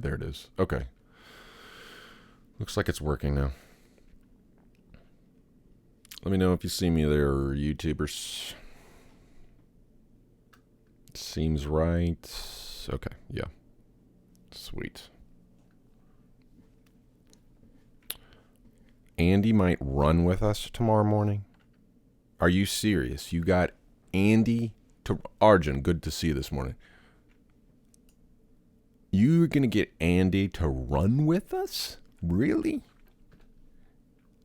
there it is. Okay. Looks like it's working now. Let me know if you see me there, YouTubers. Seems right. Okay, yeah. Sweet. Andy might run with us tomorrow morning. Are you serious? You got Andy to Arjun, good to see you this morning. You're going to get Andy to run with us? Really?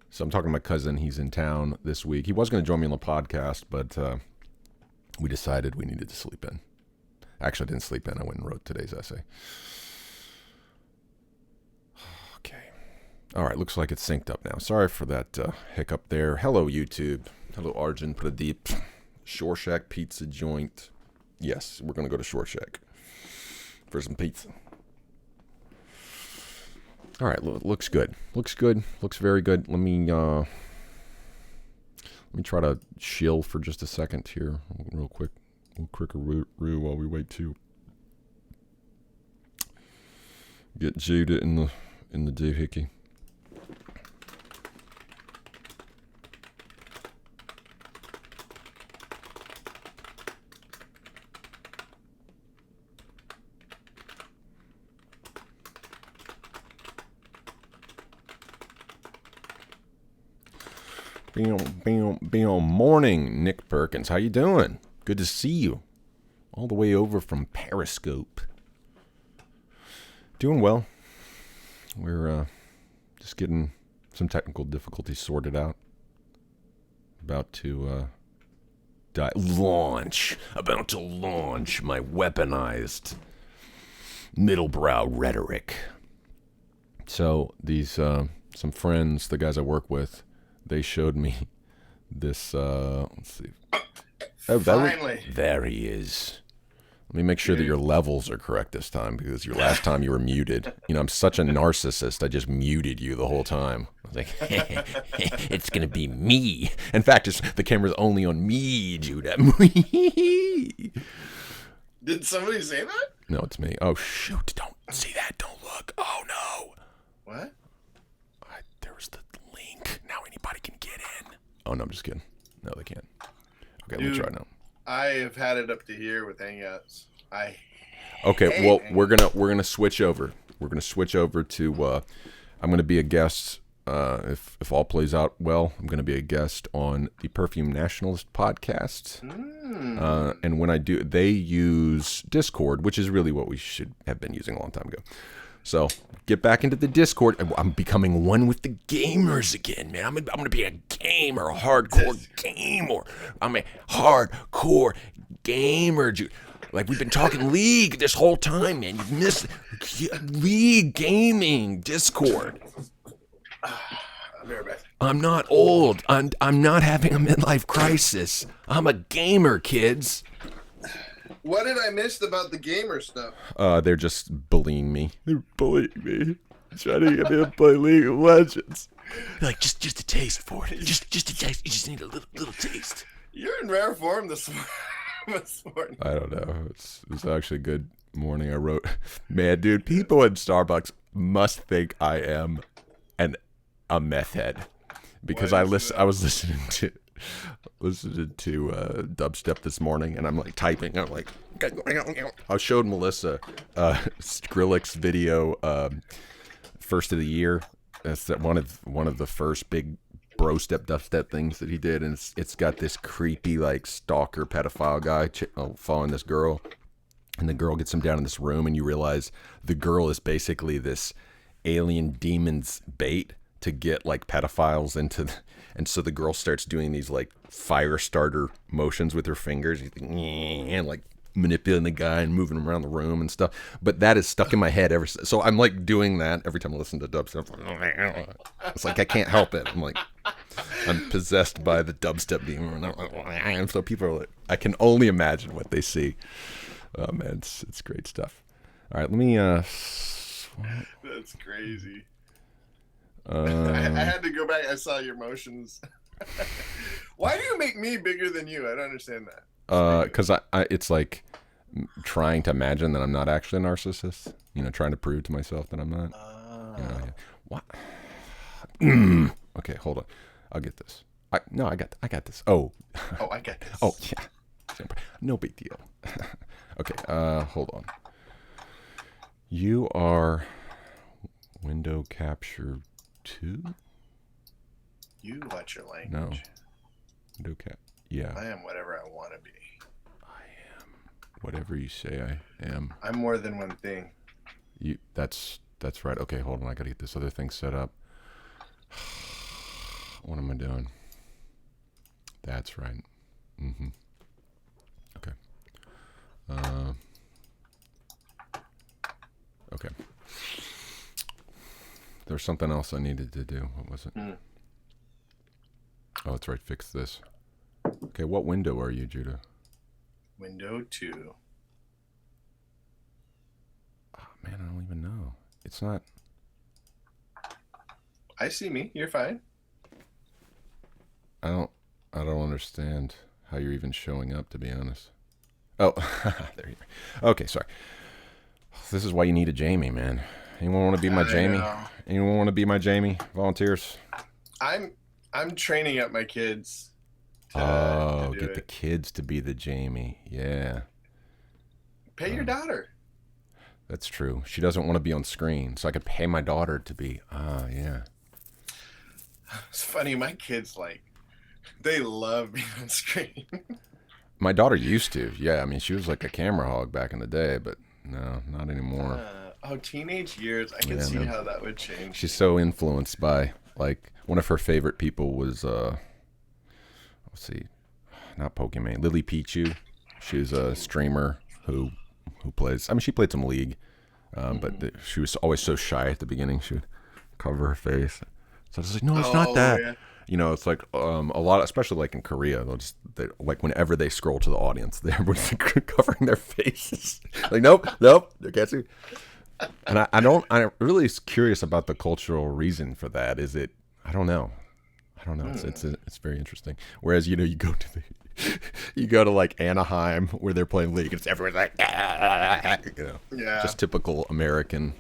So I'm talking to my cousin. He's in town this week. He was going to join me on the podcast, but we decided we needed to sleep in. Actually, I didn't sleep in. I went and wrote today's essay. Okay. All right. Looks like it's synced up now. Sorry for that hiccup there. Hello, YouTube. Hello, Arjun Pradeep. Shore Shack Pizza Joint. Yes, we're going to go to Shore Shack for some pizza. All right, looks good. Looks good. Looks very good. Let me try to chill for just a second here, real quick. A little quicker roo while we wait to get Judah in the doohickey. Bam. Morning, Nick Perkins. How you doing? Good to see you. All the way over from Periscope. Doing well. We're just getting some technical difficulties sorted out. About to launch my weaponized middlebrow rhetoric. So these some friends, the guys I work with, they showed me this, let's see. Oh, Finally. There he is. Let me make sure that your levels are correct this time, because your last time you were muted. You know, I'm such a narcissist, I just muted you the whole time. I was like, it's going to be me. In fact, the camera's only on me, Judah. Did somebody say that? No, it's me. Oh, shoot. Don't see that. Don't look. Oh, no. What? There was the link. Now anybody can get in. Oh, no, I'm just kidding. No, they can't. Okay, Dude, let me try now. I have had it up to here with Hangouts. Okay, well, we're gonna switch over. We're gonna switch over to. I'm gonna be a guest. If all plays out well, I'm gonna be a guest on the Perfume Nationalist podcast. And when I do, they use Discord, which is really what we should have been using a long time ago. So get back into the Discord. I'm becoming one with the gamers again, man. I'm gonna be a gamer, a hardcore gamer. I'm a hardcore gamer, dude. Like, we've been talking League this whole time, man. You've missed League gaming Discord. I'll be right back. I'm not old. I'm not having a midlife crisis. I'm a gamer, kids. What did I miss about the gamer stuff? They're just bullying me. They're bullying me. Trying to get me to play League of Legends. Like, just a taste for it. Just a taste. You just need a little taste. You're in rare form this morning. I don't know. It was actually a good morning. I wrote, man, dude, people in Starbucks must think I am a meth head, because I was listening to dubstep this morning, and I'm like typing. I'm like, I showed Melissa Skrillex video, first of the year. That's one of the first big bro step dubstep things that he did, and it's got this creepy, like, stalker pedophile guy following this girl, and the girl gets him down in this room, and you realize the girl is basically this alien demon's bait to get, like, pedophiles into and so the girl starts doing these, like, fire starter motions with her fingers, and, like, manipulating the guy and moving him around the room and stuff. But that is stuck in my head ever since. So I'm, like, doing that every time I listen to dubstep. It's like I can't help it. I'm possessed by the dubstep demon. And so people are like, I can only imagine what they see. Oh, man, it's great stuff. All right, let me That's crazy. I had to go back. I saw your motions. Why do you make me bigger than you? I don't understand that. Because it's like, trying to imagine that I'm not actually a narcissist. Trying to prove to myself that I'm not. Yeah. What? Okay, hold on. I'll get this. I got this. Oh. Oh, I got this. Oh, yeah. No big deal. Okay, hold on. You are window capture 2? You watch your language. No. Window cap. Yeah. I am whatever I want to be. I am whatever you say I am. I'm more than one thing. That's right. Okay, hold on. I gotta get this other thing set up. What am I doing? That's right. Mm-hmm. Okay. Okay. There's something else I needed to do. What was it? Oh, that's right. Fix this. Okay, what window are you, Judah? Window 2. Oh, man, I don't even know. It's not. I see me. You're fine. I don't understand how you're even showing up, to be honest. Oh, there you are. Okay, sorry. This is why you need a Jamie, man. Anyone want to be my Jamie? Anyone want to be my Jamie? Volunteers? I'm training up my kids. To get the kids to be the Jamie. Yeah. Pay your daughter. That's true. She doesn't want to be on screen, so I could pay my daughter to be. Yeah. It's funny. My kids they love being on screen. My daughter used to. Yeah, I mean, she was like a camera hog back in the day, but no, not anymore. Teenage years. I can see how that would change. She's so influenced by, one of her favorite people was, let's see, not Pokemon, Lily Pichu. She's a streamer who plays, I mean, she played some League, but she was always so shy at the beginning. She would cover her face. So I was like, no, it's not that. Yeah. It's like a lot, especially in Korea, they whenever they scroll to the audience, everyone's covering their faces. Nope, they can't see. And I'm really curious about the cultural reason for that. Is it? I don't know. It's very interesting. Whereas you go to Anaheim where they're playing League, and it's everyone's like, yeah, just typical American.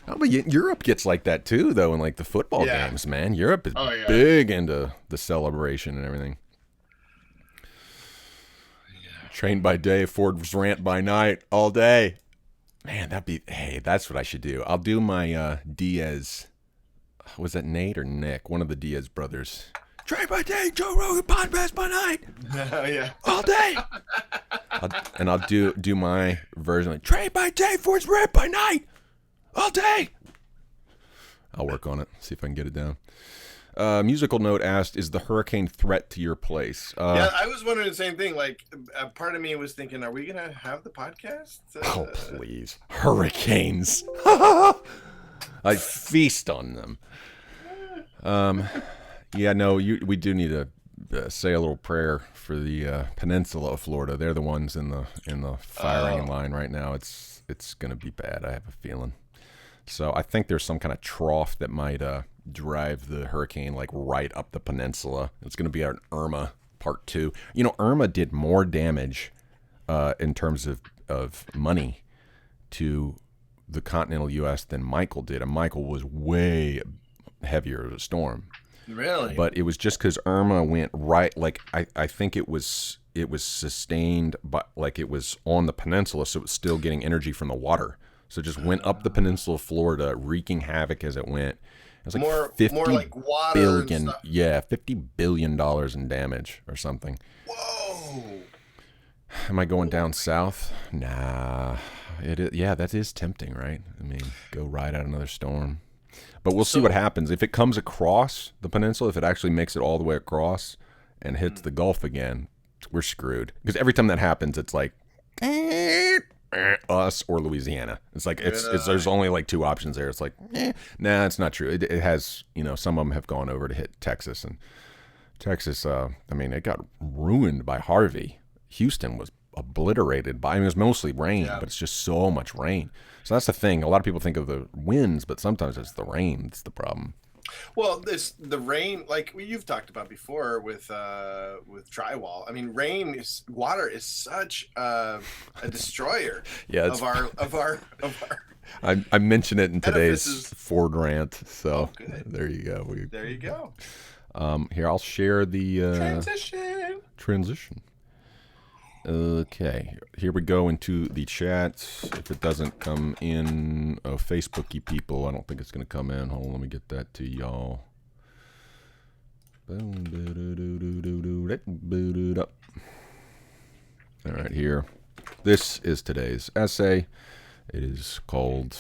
Oh, but Europe gets like that too, though, in the football games, man. Europe is big into the celebration and everything. Yeah. Trained by day, Ford's rant by night, all day. Man, that's what I should do. I'll do my Diaz. Was that Nate or Nick? One of the Diaz brothers. Train by day, Joe Rogan podcast by night. Oh yeah, all day. I'll do my version train by day, Ford's rant by night. All day. I'll work on it. See if I can get it down. Musical note asked, is the hurricane threat to your place? Yeah, I was wondering the same thing. A part of me was thinking, are we going to have the podcast? Oh, please. Hurricanes. I feast on them. Yeah, no, we do need to say a little prayer for the peninsula of Florida. They're the ones in the firing line right now. It's going to be bad, I have a feeling. So I think there's some kind of trough that might drive the hurricane right up the peninsula. It's going to be an Irma part 2. Irma did more damage in terms of money to the continental U.S. than Michael did. And Michael was way heavier of a storm. Really? But it was just because Irma went right. I think it was sustained, but it was on the peninsula, so it was still getting energy from the water. So it just went up the peninsula of Florida, wreaking havoc as it went. It was more water billion, and stuff. Yeah, $50 billion in damage or something. Whoa! Am I going down south? Nah. That is tempting, right? I mean, go ride out another storm. But we'll see what happens. If it comes across the peninsula, if it actually makes it all the way across and hits the Gulf again, we're screwed. Because every time that happens, it's us or Louisiana. It's there's only 2 options there. It's nah, it's not true. It has, some of them have gone over to hit Texas, and Texas, it got ruined by Harvey. Houston was obliterated by, it was mostly rain, but it's just so much rain. So that's the thing. A lot of people think of the winds, but sometimes it's the rain that's the problem. Well, the rain, like you've talked about before with drywall. I mean, water is such a destroyer Yeah, of our I mentioned it in today's edifices. Ford rant. So Oh, good. there you go. There you go. Here, I'll share the Transition. Okay, here we go into the chat. If it doesn't come in, Facebooky people, I don't think it's going to come in. Hold on, let me get that to y'all. All right, here. This is today's essay. It is called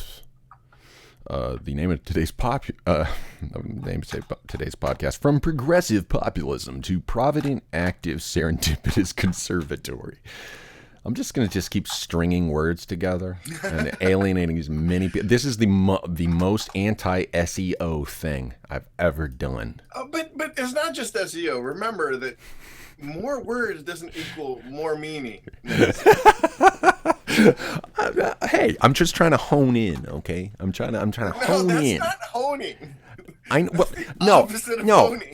the name of today's podcast: From Progressive Populism to Provident, Active, Serendipitous Conservatory. I'm just going to keep stringing words together and alienating as many people. This is the most anti-SEO thing I've ever done. But it's not just SEO. Remember that more words doesn't equal more meaning. Hey, I'm just trying to hone in, okay? I'm trying to hone in. That's not honing. No.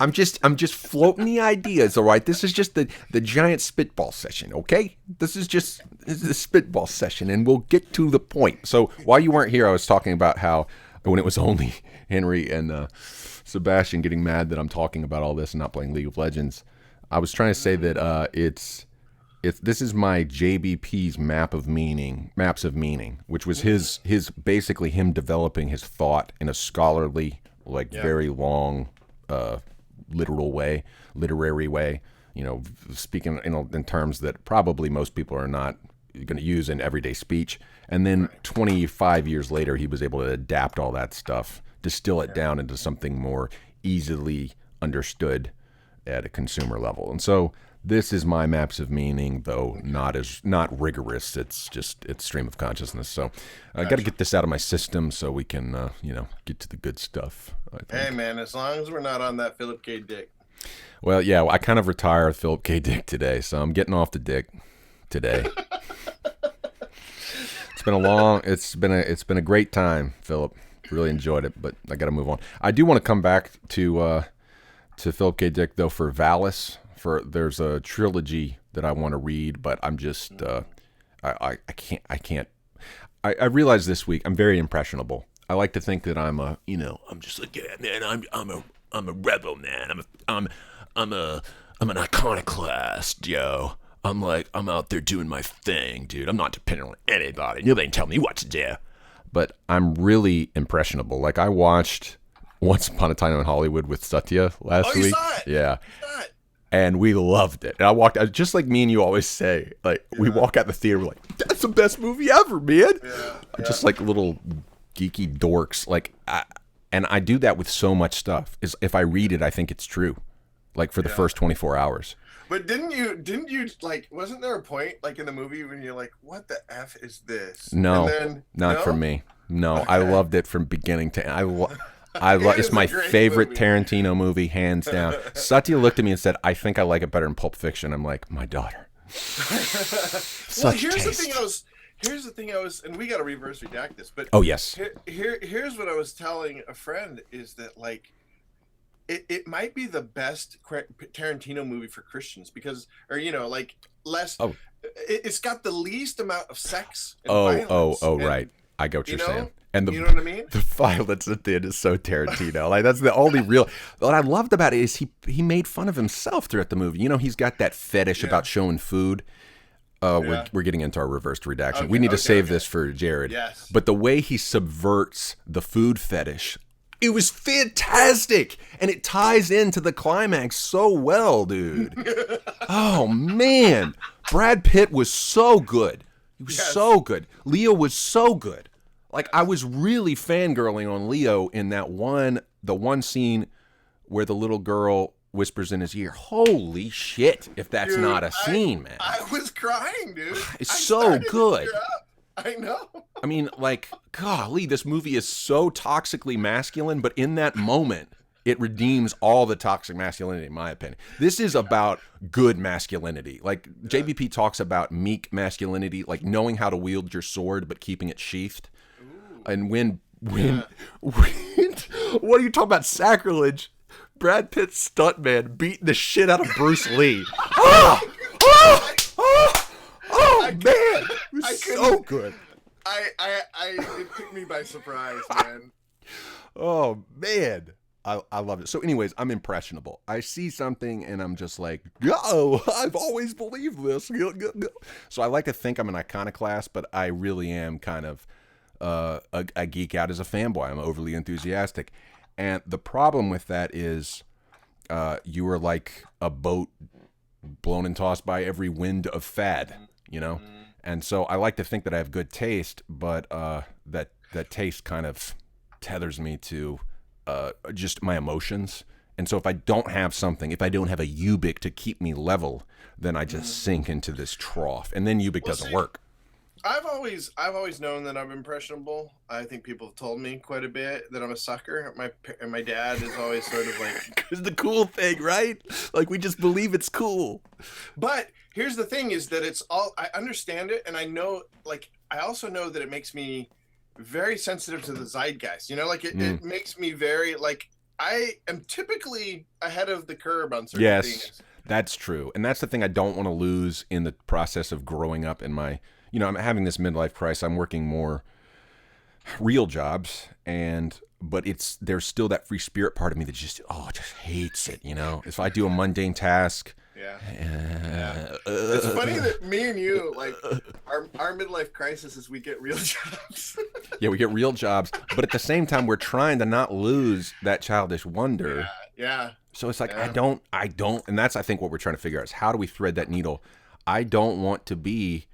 I'm just floating the ideas, all right? This is just the giant spitball session, okay? This is the spitball session, and we'll get to the point. So while you weren't here, I was talking about how when it was only Henry and Sebastian getting mad that I'm talking about all this and not playing League of Legends, I was trying to say that this is my JBP's maps of meaning, which was his basically him developing his thought in a scholarly, very long, literary way, speaking in terms that probably most people are not going to use in everyday speech. And then 25 years later, he was able to adapt all that stuff, distill it down into something more easily understood at a consumer level. And so this is my maps of meaning, though not rigorous. It's stream of consciousness. So I got to get this out of my system so we can get to the good stuff. Hey man, as long as we're not on that Philip K. Dick. Well, yeah, I kind of retired Philip K. Dick today, so I'm getting off the dick today. It's been a great time, Philip. Really enjoyed it, but I got to move on. I do want to come back to Philip K. Dick though for Valis. There's a trilogy that I want to read, but I'm just I can't. I realized this week I'm very impressionable. I like to think that I'm just like, yeah, man, I'm a rebel, man. I'm an iconoclast, yo. I'm out there doing my thing, dude. I'm not dependent on anybody. Nobody can tell me what to do. But I'm really impressionable. Like I watched Once Upon a Time in Hollywood with Satya last week. You saw it? Yeah. You saw it? And we loved it. And I walked out, just like me and you always say, we walk out the theater, we're like, that's the best movie ever, man. Yeah. Just like little geeky dorks. And I do that with so much stuff. Is if I read it, I think it's true. Like for the first 24 hours. But didn't you like, wasn't there a point like in the movie when you're like, what the F is this? No, not for me. No, okay. I loved it from beginning to end. It's my favorite movie. Tarantino movie, hands down. Satya looked at me and said, I think I like it better than Pulp Fiction. I'm like, my daughter. Well, here's the thing I was, and we got to reverse redact this, but oh yes. Here's what I was telling a friend is that like, it might be the best Tarantino movie for Christians because, or like less. Oh. It's got the least amount of sex. And violence. Right. I get what you're saying. And you know what I mean? The violence at the end is so Tarantino. Like that's the only real. What I loved about it is he made fun of himself throughout the movie. He's got that fetish about showing food. We're getting into our reversed redaction. We need to save this for Jared. Yes. But the way he subverts the food fetish, it was fantastic, and it ties into the climax so well, dude. Oh man, Brad Pitt was so good. He was so good. Leo was so good. Like I was really fangirling on Leo in the one scene where the little girl whispers in his ear. Holy shit! If that's not a scene, man. I was crying, dude. It's so good. I know. I mean, like, golly, this movie is so toxically masculine, but in that moment, it redeems all the toxic masculinity, in my opinion. This is about good masculinity. Like, JBP talks about meek masculinity, like knowing how to wield your sword, but keeping it sheathed. Ooh. And when What are you talking about? Sacrilege? Brad Pitt's stuntman beating the shit out of Bruce Lee. Man, it was so good. It took me by surprise, man. Oh man, I loved it. So, anyways, I'm impressionable. I see something and I'm just like, oh, I've always believed this. So I like to think I'm an iconoclast, but I really am kind of a geek out as a fanboy. I'm overly enthusiastic, and the problem with that is, you are like a boat blown and tossed by every wind of fad, you know. And so I like to think that I have good taste, but that taste kind of tethers me to just my emotions. And so if I don't have something, if I don't have a Ubik to keep me level, then I just sink into this trough, and then Ubik doesn't work. I've always known that I'm impressionable. I think people have told me quite a bit that I'm a sucker. My dad is always sort of like, it's the cool thing, right? Like, we just believe it's cool. But here's the thing: is that it's all, I understand it, and I know, like, I also know that it makes me very sensitive to the zeitgeist. You know, like it makes me very, like, I am typically ahead of the curve on certain things. That's true, and that's the thing I don't want to lose in the process of growing up in my. You know, I'm having this midlife crisis. I'm working more real jobs, but there's still that free spirit part of me that just hates it. You know, if I do a mundane task, it's funny that me and you, like, our midlife crisis is we get real jobs. Yeah, we get real jobs, but at the same time, we're trying to not lose that childish wonder. Yeah. So it's like I don't, and that's, I think, what we're trying to figure out is how do we thread that needle. I don't want to be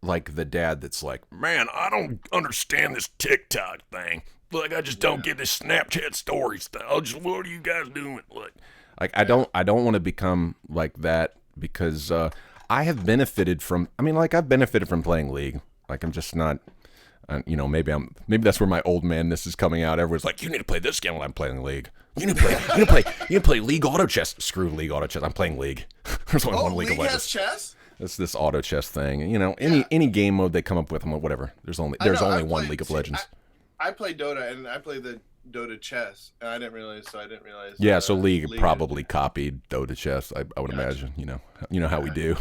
like the dad that's like, man, I don't understand this TikTok thing. Like, I just don't get this Snapchat story stuff. What are you guys doing? Like I don't want to become like that, because I have benefited from. I mean, like, I've benefited from playing League. Like, I'm just not. You know, maybe that's where my old manness is coming out. Everyone's like, you need to play this game while I'm playing League. You need to play League Auto Chess. Screw League Auto Chess. I'm playing League. There's only one League of Legends. Chess? It's this auto chess thing. You know, any game mode they come up with, I'm like, whatever. There's only one League of Legends. I play Dota, and I play the Dota chess, and I didn't realize. Yeah, so League probably copied Dota chess. I would imagine. You know how we do.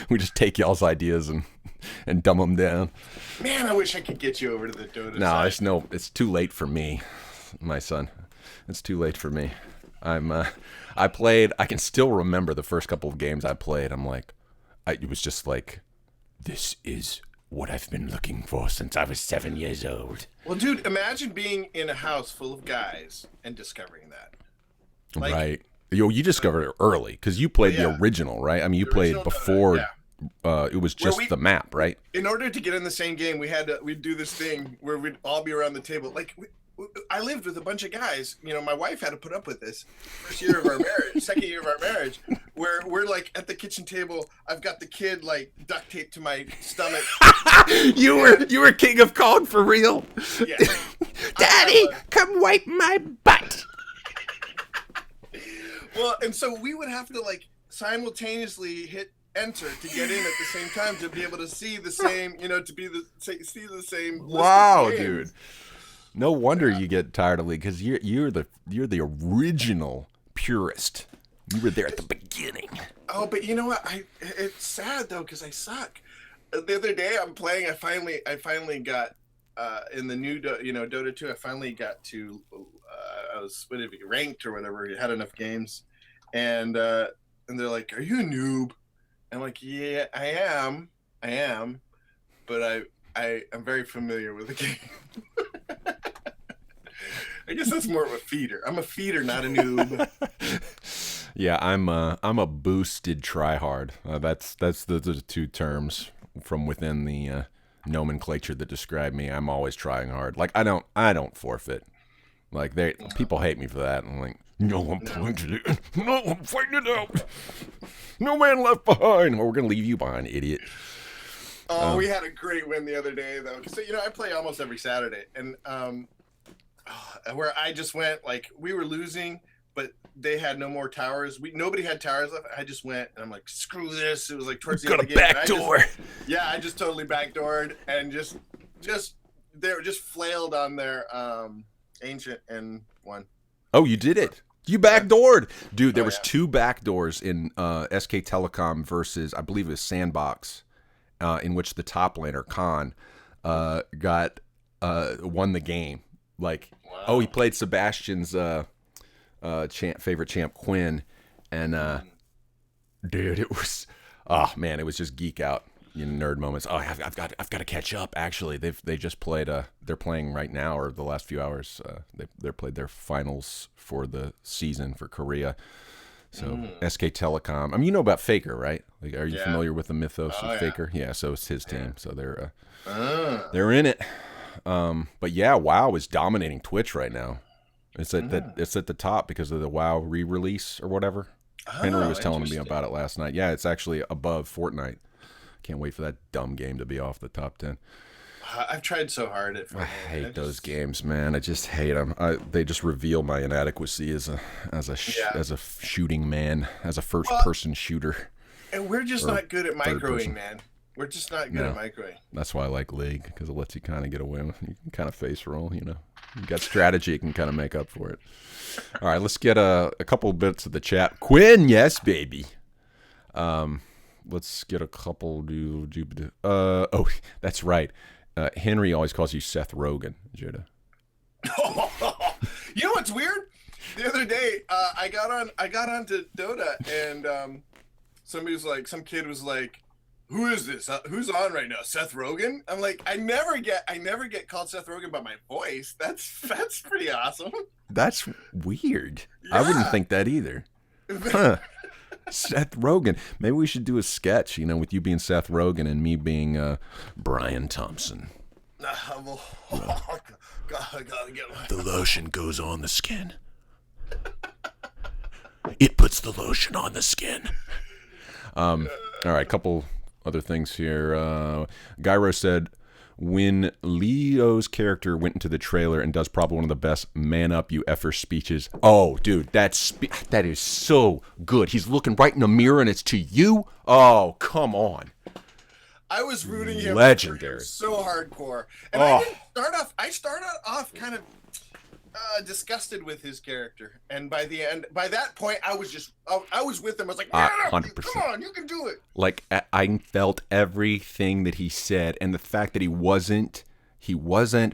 We just take y'all's ideas and dumb them down. Man, I wish I could get you over to the Dota side. It's too late for me, my son. It's too late for me. I can still remember the first couple of games I played. I'm like, it was just like, this is what I've been looking for since I was 7 years old. Well, dude, imagine being in a house full of guys and discovering that. Like, right. You discovered it early, because you played the original, right? I mean, you played before it was just the map, right? In order to get in the same game, we'd do this thing where we'd all be around the table. Like, I lived with a bunch of guys. You know, my wife had to put up with this second year of our marriage, where we're like at the kitchen table. I've got the kid like duct taped to my stomach. You were King of Kong for real. Yeah. Daddy, come wipe my butt. Well, and so we would have to like simultaneously hit enter to get in at the same time to be able to see the same, see the same. Wow, dude. No wonder you get tired of League, because you're the original purist. You were there at the beginning. Oh, but you know what? It's sad though, because I suck. The other day I'm playing. I finally got in the new Dota 2. I finally got to I was ranked or whatever. You had enough games, and they're like, "Are you a noob?" I'm like, "Yeah, I am, but I'm very familiar with the game." I guess that's more of a feeder. I'm a feeder, not a noob. Yeah, I'm a boosted tryhard. That's the two terms from within the nomenclature that describe me. I'm always trying hard. Like, I don't forfeit. Like, people hate me for that. I'm like, no, I'm fighting it. No, I'm fighting it out. No man left behind. Well, we're gonna leave you behind, idiot. Oh, we had a great win the other day though. So I play almost every Saturday, and where I just went, like, we were losing, but they had no more towers. Nobody had towers left. I just went, and I'm like, screw this. It was like towards the end of the game. Backdoor. I just totally backdoored and just flailed on their Ancient and one. Oh, you did it. You backdoored. Dude, there Oh was yeah. 2 backdoors in SK Telecom versus, I believe it was Sandbox, in which the top laner, Khan, got won the game. Like, oh, he Wow. played Sebastian's favorite champ, Quinn, and dude, it was, oh man, it was just geek out, nerd moments. Oh, I've got to catch up. Actually, they just played. They're playing right now, or the last few hours. They played their finals for the season for Korea. So SK Telecom. I mean, you know about Faker, right? Like, are you Yeah. familiar with the mythos Oh of yeah. Faker? Yeah. So it's his team. So Uh, they're in it. But yeah, WoW is dominating Twitch right now. It's at the top because of the WoW re-release or whatever. Henry oh, was telling me interesting. about it last night. Yeah, it's actually above Fortnite. Can't wait for that dumb game to be off the top 10. I've tried so hard at I Fortnite. hate those games, man. I just hate them. They just reveal my inadequacy Yeah. as a shooting man, as a first Well, person shooter. and we're just Or not good at third microing, person. man. We're just not good No. at microing. That's why I like League, because it lets you kind of get away with it. You can kind of face roll, You got strategy, you can kind of make up for it. All right, let's get a couple bits of the chat. Quinn, yes, baby. Let's get a couple. Oh, that's right. Henry always calls you Seth Rogen, Judah. You know what's weird? The other day, I got onto Dota, and some kid was like, "Who is this? Who's on right now? Seth Rogen?" I'm like, I never get called Seth Rogen by my voice. That's pretty awesome. That's weird. Yeah. I wouldn't think that either. Huh. Seth Rogen. Maybe we should do a sketch, with you being Seth Rogen and me being Brian Thompson. Well, gotta get my... The lotion goes on the skin. It puts the lotion on the skin. All right, couple other things here. Gyro said, when Leo's character went into the trailer and does probably one of the best man up you effer speeches. Oh, dude, that is so good. He's looking right in the mirror and it's to you. Oh, come on. I was rooting him. Legendary. So hardcore. And I started off kind of disgusted with his character, and by that point, I was with him. I was like, yeah, 100%. Come on, you can do it. Like, I felt everything that he said, and the fact that he wasn't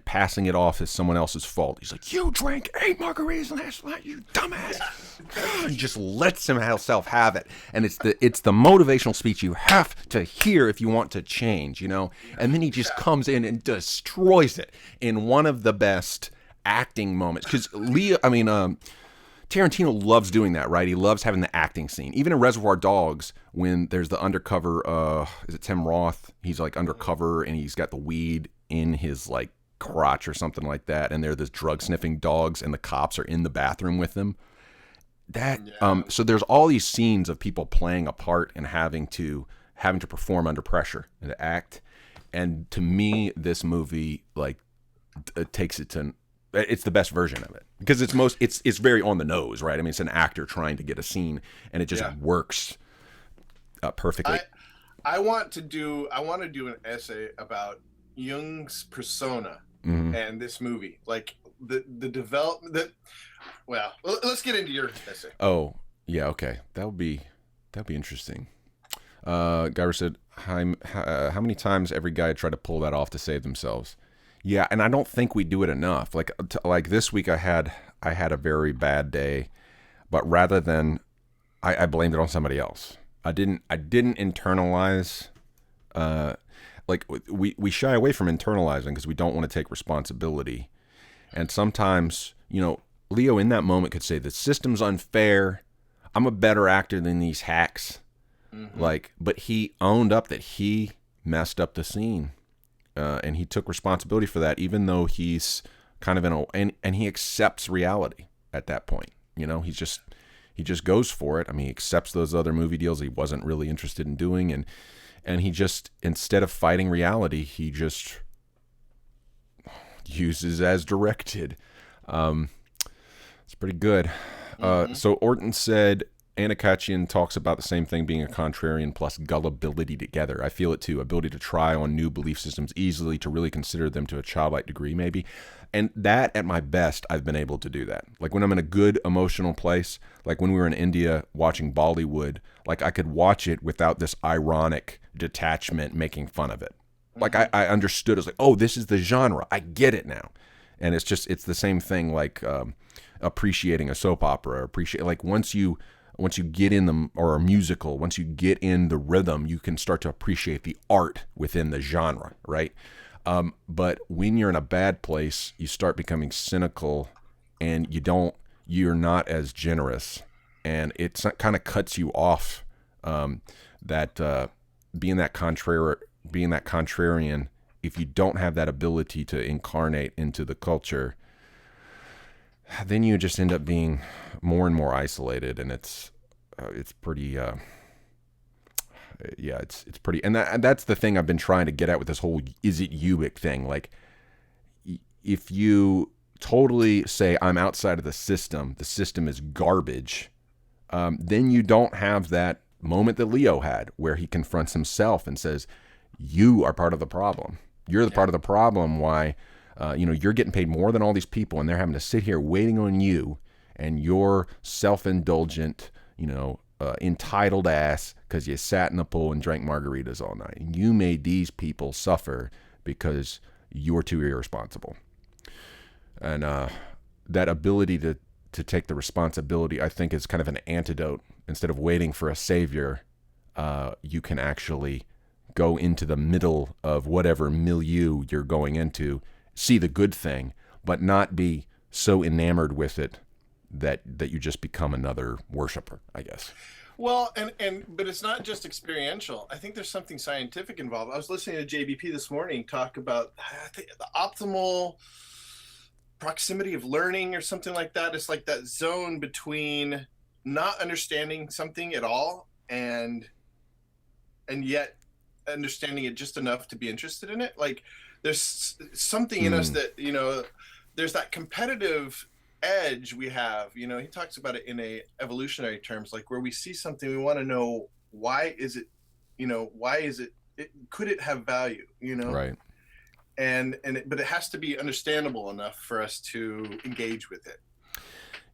passing it off as someone else's fault. He's like, you drank 8 margaritas last night, you dumbass. He just lets himself have it, and it's the motivational speech you have to hear if you want to change, And then he just comes in and destroys it in one of the best acting moments, because Tarantino loves doing that, right? He loves having the acting scene. Even in Reservoir Dogs, when there's the undercover, is it Tim Roth? He's like undercover and he's got the weed in his like crotch or something like that, and they're this drug sniffing dogs, and the cops are in the bathroom with them. So there's all these scenes of people playing a part and having to perform under pressure and to act. And to me, this movie it takes it to. It's the best version of it because it's very on the nose, right? I mean, it's an actor trying to get a scene, and it just works perfectly. I want to do an essay about Jung's persona and this movie, like the development. Well, let's get into your essay. Oh yeah, okay, that'd be interesting. Gyra said, how many times every guy tried to pull that off to save themselves? Yeah, and I don't think we do it enough. Like this week, I had a very bad day, but rather than I blamed it on somebody else. I didn't internalize. We shy away from internalizing because we don't want to take responsibility, and sometimes Leo in that moment could say the system's unfair. I'm a better actor than these hacks. But he owned up that he messed up the scene. And he took responsibility for that, even though he's kind of and he accepts reality at that point. He just goes for it. I mean, he accepts those other movie deals he wasn't really interested in doing, and he just, instead of fighting reality, he just uses as directed. It's pretty good. So Orton said, Anna Khachiyan talks about the same thing, being a contrarian plus gullibility together. I feel it too. Ability to try on new belief systems easily, to really consider them to a childlike degree, maybe. And that, at my best, I've been able to do that. Like when I'm in a good emotional place, like when we were in India watching Bollywood, like I could watch it without this ironic detachment making fun of it. Like I understood. It was like, oh, this is the genre. I get it now. And it's the same thing like appreciating a soap opera, like once you get in them, or a musical, once you get in the rhythm, you can start to appreciate the art within the genre, right? But when you're in a bad place, you start becoming cynical, and you're not as generous, and it kind of cuts you off. Being that contrarian, if you don't have that ability to incarnate into the culture, then you just end up being more and more isolated, and it's pretty. It's pretty, and that's the thing I've been trying to get at with this whole "is it Ubik" thing. Like, if you totally say I'm outside of the system is garbage, then you don't have that moment that Leo had, where he confronts himself and says, "You are part of the problem. You're the part of the problem. Why, you're getting paid more than all these people, and they're having to sit here waiting on you, and you're self-indulgent, entitled ass because you sat in the pool and drank margaritas all night. And you made these people suffer because you're too irresponsible." And that ability to take the responsibility, I think, is kind of an antidote. Instead of waiting for a savior, you can actually go into the middle of whatever milieu you're going into, see the good thing, but not be so enamored with it that you just become another worshiper, I guess. Well, but it's not just experiential. I think there's something scientific involved. I was listening to JBP this morning talk about the optimal proximity of learning or something like that. It's like that zone between not understanding something at all and yet understanding it just enough to be interested in it. Like there's something in us that, there's that competitive edge we have. He talks about it in a evolutionary terms, like where we see something, we want to know why is it, could it have value, Right. But it has to be understandable enough for us to engage with it.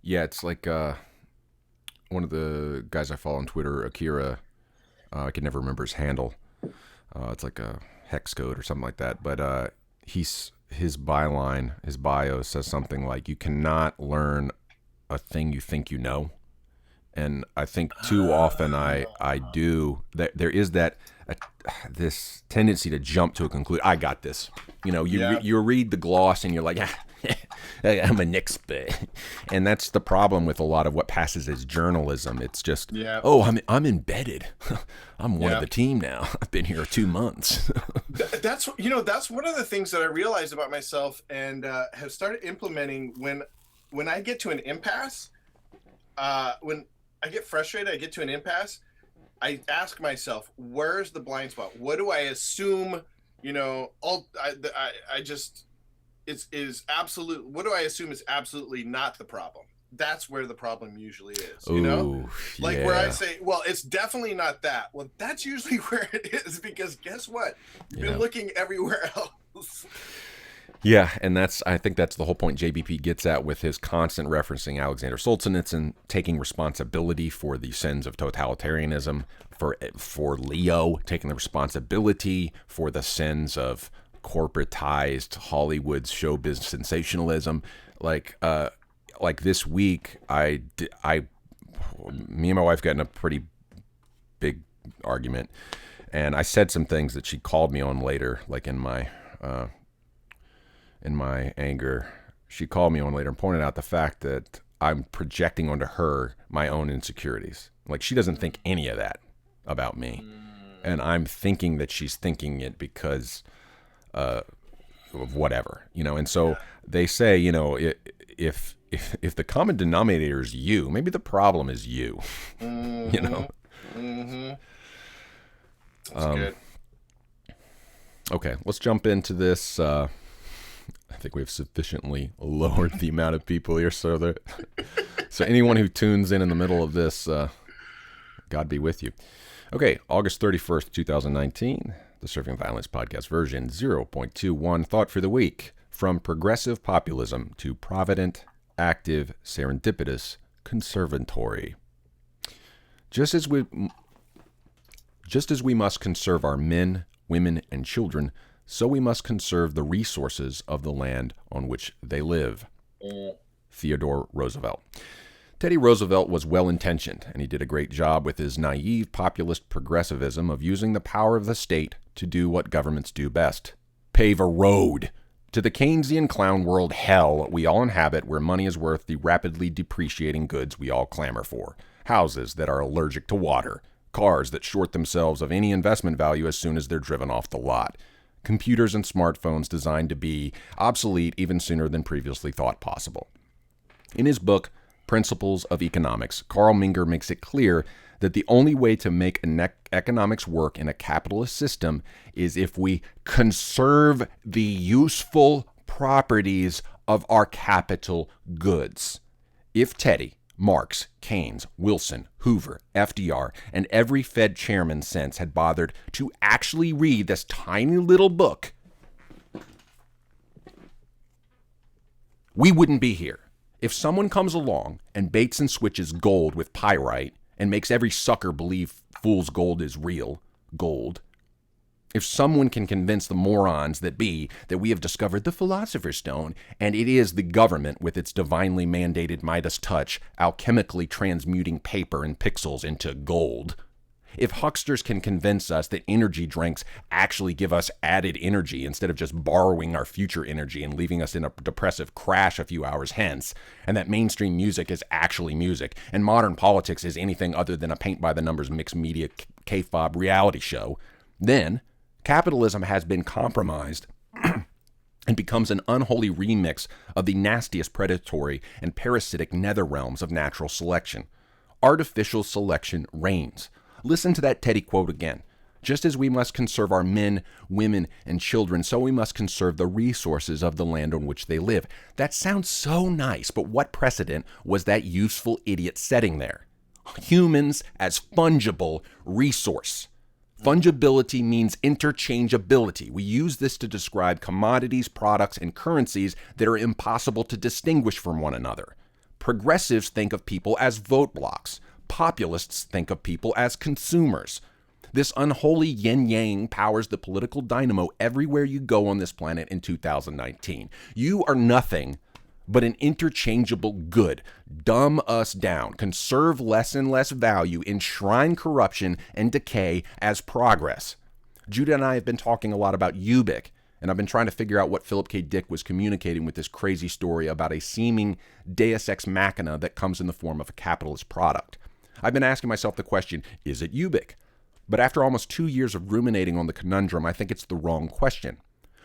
Yeah, it's like one of the guys I follow on Twitter, Akira, I can never remember his handle. It's like a hex code or something like that. But his byline, his bio says something like, "You cannot learn a thing you think you know." And I think too often I do that. There is this tendency to jump to a conclusion. I got this. You read the gloss and you're like, I'm an expert. And that's the problem with a lot of what passes as journalism. It's just, I'm embedded. I'm one of the team now. I've been here 2 months. That's one of the things that I realized about myself and have started implementing when I get to an impasse. When I get frustrated, I get to an impasse, I ask myself, where's the blind spot? What do I assume, what do I assume is absolutely not the problem? That's where the problem usually is, where I say, well, it's definitely not that. Well, that's usually where it is, because guess what? You've been looking everywhere else. Yeah, and I think that's the whole point JBP gets at with his constant referencing Alexander Solzhenitsyn, taking responsibility for the sins of totalitarianism, for Leo taking the responsibility for the sins of corporatized Hollywood's showbiz sensationalism. Like this week, me and my wife got in a pretty big argument, and I said some things that she called me on later, like in my anger. She called me on later and pointed out the fact that I'm projecting onto her my own insecurities. Like, she doesn't think any of that about me. And I'm thinking that she's thinking it because of whatever, And so they say, if the common denominator is you, maybe the problem is you, Mm-hmm. That's good. Okay, let's jump into this. I think we've sufficiently lowered the amount of people here, so anyone who tunes in the middle of this, God be with you. Okay, August 31st, 2019, the Surfing Violence Podcast version 0.21 thought for the week. From progressive populism to Provident, active, serendipitous, conservatory. Just as we must conserve our men, women, and children, so we must conserve the resources of the land on which they live. Theodore Roosevelt. Teddy Roosevelt was well-intentioned, and he did a great job with his naive populist progressivism of using the power of the state to do what governments do best. Pave a road to the Keynesian clown world hell we all inhabit, where money is worth the rapidly depreciating goods we all clamor for. Houses that are allergic to water. Cars that short themselves of any investment value as soon as they're driven off the lot. Computers and smartphones designed to be obsolete even sooner than previously thought possible. In his book, Principles of Economics, Carl Menger makes it clear that the only way to make economics work in a capitalist system is if we conserve the useful properties of our capital goods. If Teddy, Marx, Keynes, Wilson, Hoover, FDR, and every Fed chairman since had bothered to actually read this tiny little book, we wouldn't be here. If someone comes along and baits and switches gold with pyrite and makes every sucker believe fool's gold is real gold, if someone can convince the morons that we have discovered the Philosopher's Stone and it is the government with its divinely mandated Midas touch alchemically transmuting paper and pixels into gold, if hucksters can convince us that energy drinks actually give us added energy instead of just borrowing our future energy and leaving us in a depressive crash a few hours hence, and that mainstream music is actually music, and modern politics is anything other than a paint-by-the-numbers mixed media K-fob reality show, then capitalism has been compromised and becomes an unholy remix of the nastiest predatory and parasitic nether realms of natural selection. Artificial selection reigns. Listen to that Teddy quote again. Just as we must conserve our men, women, and children, so we must conserve the resources of the land on which they live. That sounds so nice, but what precedent was that useful idiot setting there? Humans as fungible resource. Fungibility means interchangeability. We use this to describe commodities, products, and currencies that are impossible to distinguish from one another. Progressives think of people as vote blocks. Populists think of people as consumers. This unholy yin-yang powers the political dynamo everywhere you go on this planet in 2019. You are nothing but an interchangeable good. Dumb us down. Conserve less and less value. Enshrine corruption and decay as progress. Judah and I have been talking a lot about Ubik, and I've been trying to figure out what Philip K. Dick was communicating with this crazy story about a seeming deus ex machina that comes in the form of a capitalist product. I've been asking myself the question, is it Ubik? But after almost 2 years of ruminating on the conundrum, I think it's the wrong question.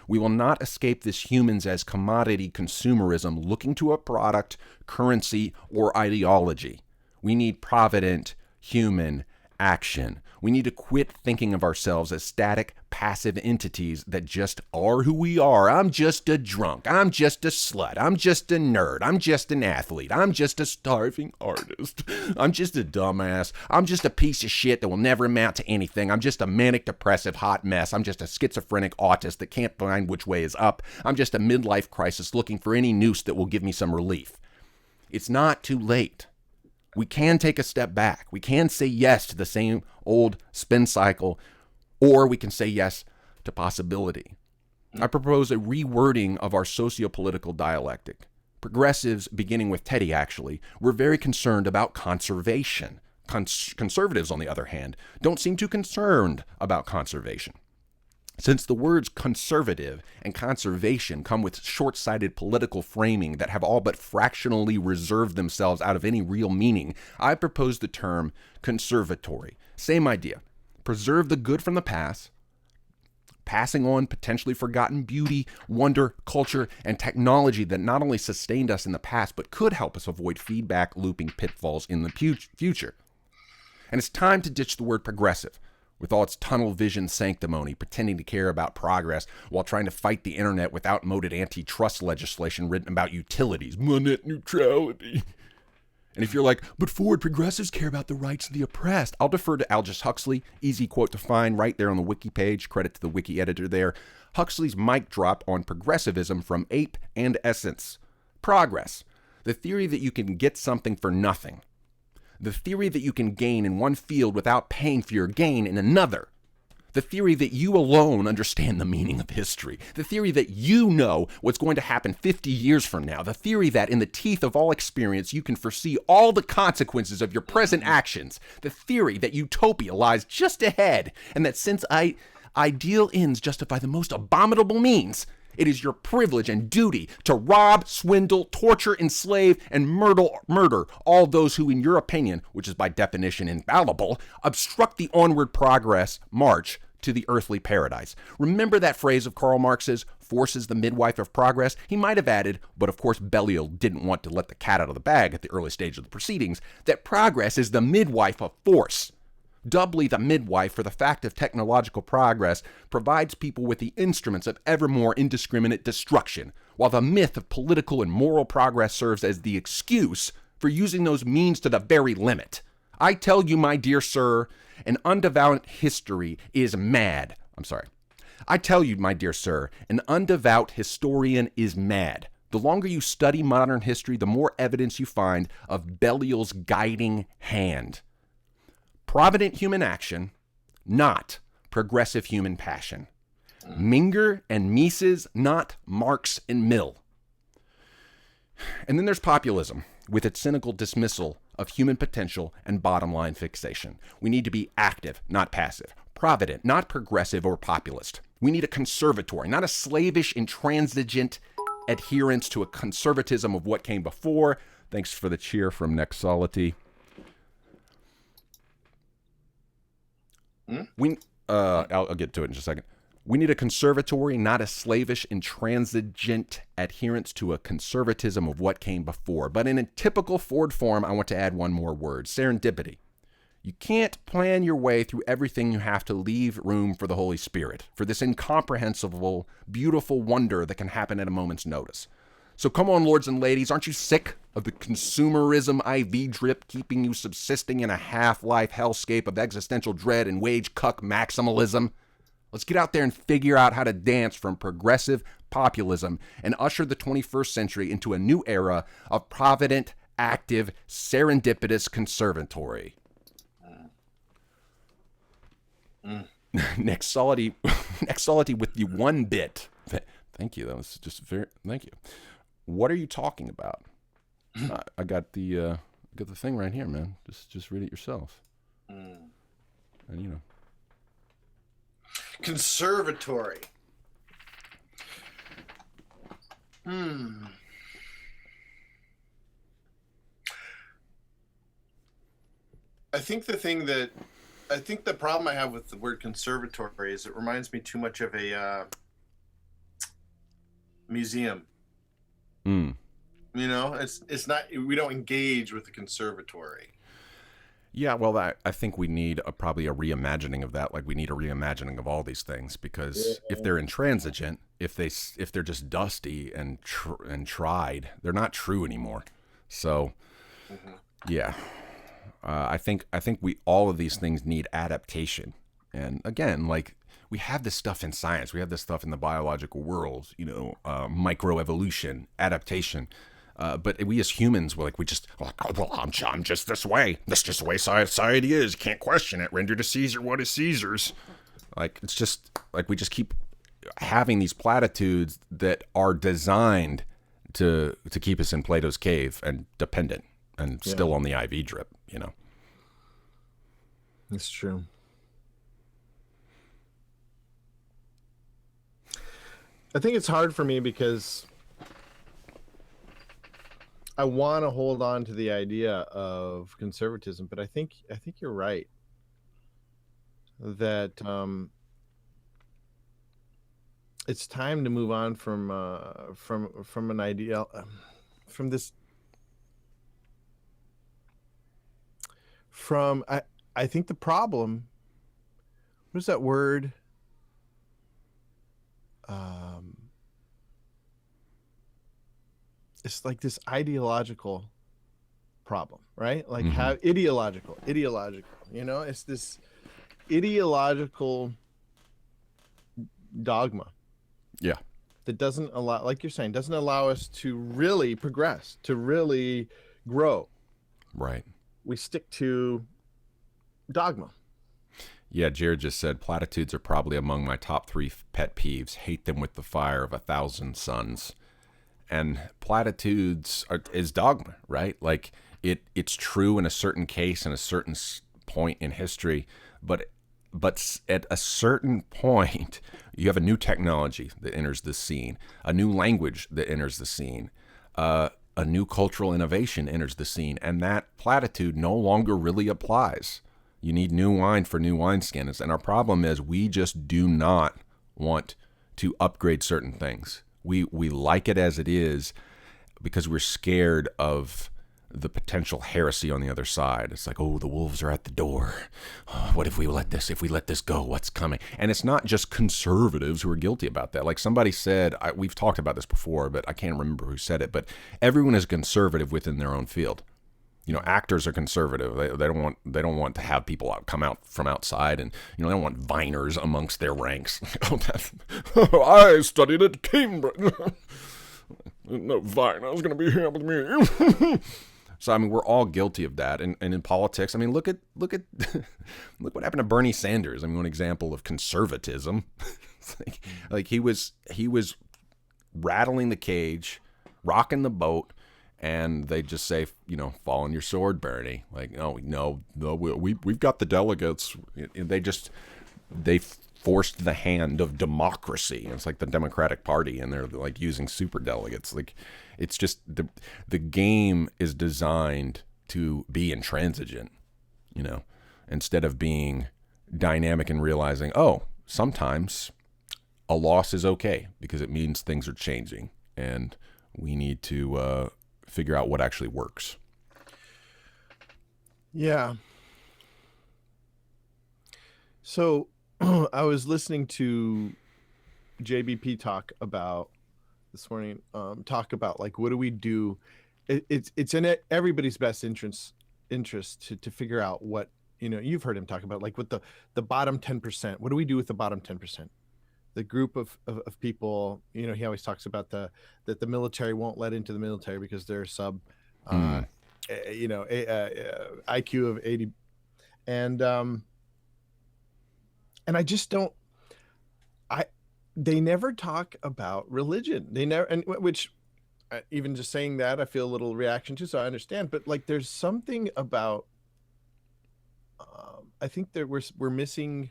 We will not escape this humans as commodity consumerism looking to a product, currency, or ideology. We need provident human action. We need to quit thinking of ourselves as static, passive entities that just are who we are. I'm just a drunk. I'm just a slut. I'm just a nerd. I'm just an athlete. I'm just a starving artist. I'm just a dumbass. I'm just a piece of shit that will never amount to anything. I'm just a manic depressive hot mess. I'm just a schizophrenic autist that can't find which way is up. I'm just a midlife crisis looking for any noose that will give me some relief. It's not too late. We can take a step back. We can say yes to the same old spin cycle, or we can say yes to possibility. I propose a rewording of our socio-political dialectic. Progressives, beginning with Teddy actually, were very concerned about conservation. Conservatives, on the other hand, don't seem too concerned about conservation. Since the words conservative and conservation come with short-sighted political framing that have all but fractionally reserved themselves out of any real meaning, I propose the term conservatory. Same idea. Preserve the good from the past, passing on potentially forgotten beauty, wonder, culture, and technology that not only sustained us in the past, but could help us avoid feedback looping pitfalls in the future. And it's time to ditch the word progressive, with all its tunnel vision sanctimony, pretending to care about progress while trying to fight the internet with outmoded antitrust legislation written about utilities, net neutrality. And if you're like, but forward progressives care about the rights of the oppressed, I'll defer to Aldous Huxley. Easy quote to find right there on the wiki page. Credit to the wiki editor there. Huxley's mic drop on progressivism from Ape and Essence. Progress. The theory that you can get something for nothing. The theory that you can gain in one field without paying for your gain in another. The theory that you alone understand the meaning of history. The theory that you know what's going to happen 50 years from now. The theory that in the teeth of all experience, you can foresee all the consequences of your present actions. The theory that utopia lies just ahead, and that since ideal ends justify the most abominable means, it is your privilege and duty to rob, swindle, torture, enslave, and murder all those who, in your opinion, which is by definition infallible, obstruct the onward progress march to the earthly paradise. Remember that phrase of Karl Marx's, force is the midwife of progress? He might have added, but of course Belial didn't want to let the cat out of the bag at the early stage of the proceedings, that progress is the midwife of force. Doubly the midwife, for the fact of technological progress provides people with the instruments of ever more indiscriminate destruction, while the myth of political and moral progress serves as the excuse for using those means to the very limit. I tell you, my dear sir, an undevout history is mad. I tell you, my dear sir, an undevout historian is mad. The longer you study modern history, the more evidence you find of Belial's guiding hand. Provident human action, not progressive human passion. Minger and Mises, not Marx and Mill. And then there's populism, with its cynical dismissal of human potential and bottom line fixation. We need to be active, not passive. Provident, not progressive or populist. We need a conservatory, not a slavish, intransigent adherence to a conservatism of what came before. Thanks for the cheer from Nexality. I'll get to it in just a second. We need a conservatory, not a slavish, intransigent adherence to a conservatism of what came before. But in a typical Ford form, I want to add one more word, serendipity. You can't plan your way through everything. You have to leave room for the Holy Spirit, for this incomprehensible, beautiful wonder that can happen at a moment's notice. So come on, lords and ladies, aren't you sick of the consumerism IV drip keeping you subsisting in a half-life hellscape of existential dread and wage cuck maximalism? Let's get out there and figure out how to dance from progressive populism and usher the 21st century into a new era of provident, active, serendipitous conservatory. Nexality with the one bit. Thank you. That was just thank you. What are you talking about? I got the thing right here, man. Just read it yourself. And you know. Conservatory. I think the problem I have with the word conservatory is it reminds me too much of a museum. You know, it's not. We don't engage with the conservatory. Yeah, well, I think we need probably a reimagining of that. Like we need a reimagining of all these things because if they're intransigent, if they're just dusty and tried, they're not true anymore. So, yeah, I think we all of these things need adaptation. And again, like we have this stuff in science, we have this stuff in the biological world. You know, microevolution, adaptation. But we as humans, I'm just this way. That's just the way society is. Can't question it. Render to Caesar what is Caesar's. Like, it's just, like, we just keep having these platitudes that are designed to keep us in Plato's cave and dependent and still on the IV drip, you know. It's true. I think it's hard for me because I want to hold on to the idea of conservatism, but I think you're right that it's time to move on from an ideal, from this, from I think the problem. What is that word? It's like this ideological problem, right? Like Mm-hmm. how ideological, it's this ideological dogma Yeah. that doesn't allow, like you're saying, doesn't allow us to really progress, to really grow. Right. We stick to dogma. Yeah, Jared just said platitudes are probably among my top 3 pet peeves. Hate them with the fire of 1,000 suns. And platitudes is dogma, right? Like it's true in a certain case and a certain point in history, but at a certain point, you have a new technology that enters the scene, a new language that enters the scene, a new cultural innovation enters the scene, and that platitude no longer really applies. You need new wine for new wineskins, and our problem is we just do not want to upgrade certain things. We like it as it is because we're scared of the potential heresy on the other side. It's like, oh, the wolves are at the door. Oh, what if we let this go? What's coming? And it's not just conservatives who are guilty about that. Like somebody said, we've talked about this before, but I can't remember who said it, but everyone is conservative within their own field. Actors are conservative. They don't want to have people come out from outside, and they don't want viners amongst their ranks. I studied at Cambridge. No viner's going to be here with me. So we're all guilty of that, and in politics, look at look what happened to Bernie Sanders. One example of conservatism. like he was rattling the cage, rocking the boat. And they just say, fall on your sword, Bernie. Like, no, we've got the delegates. They forced the hand of democracy. It's like the Democratic Party, and they're like using super delegates. Like, it's just the game is designed to be intransigent, instead of being dynamic and realizing, sometimes a loss is okay because it means things are changing, and we need to figure out what actually works. Yeah. So I was listening to JBP talk about this morning, like, what do we do? It's in everybody's best interest to figure out what, you've heard him talk about, like with the bottom 10%. What do we do with the bottom 10%? The group of people, he always talks about that the military won't let into the military because they're sub, IQ of 80, and I just don't. They never talk about religion. They never, and which, even just saying that, I feel a little reaction to. So I understand, but like, there's something about. I think that we're missing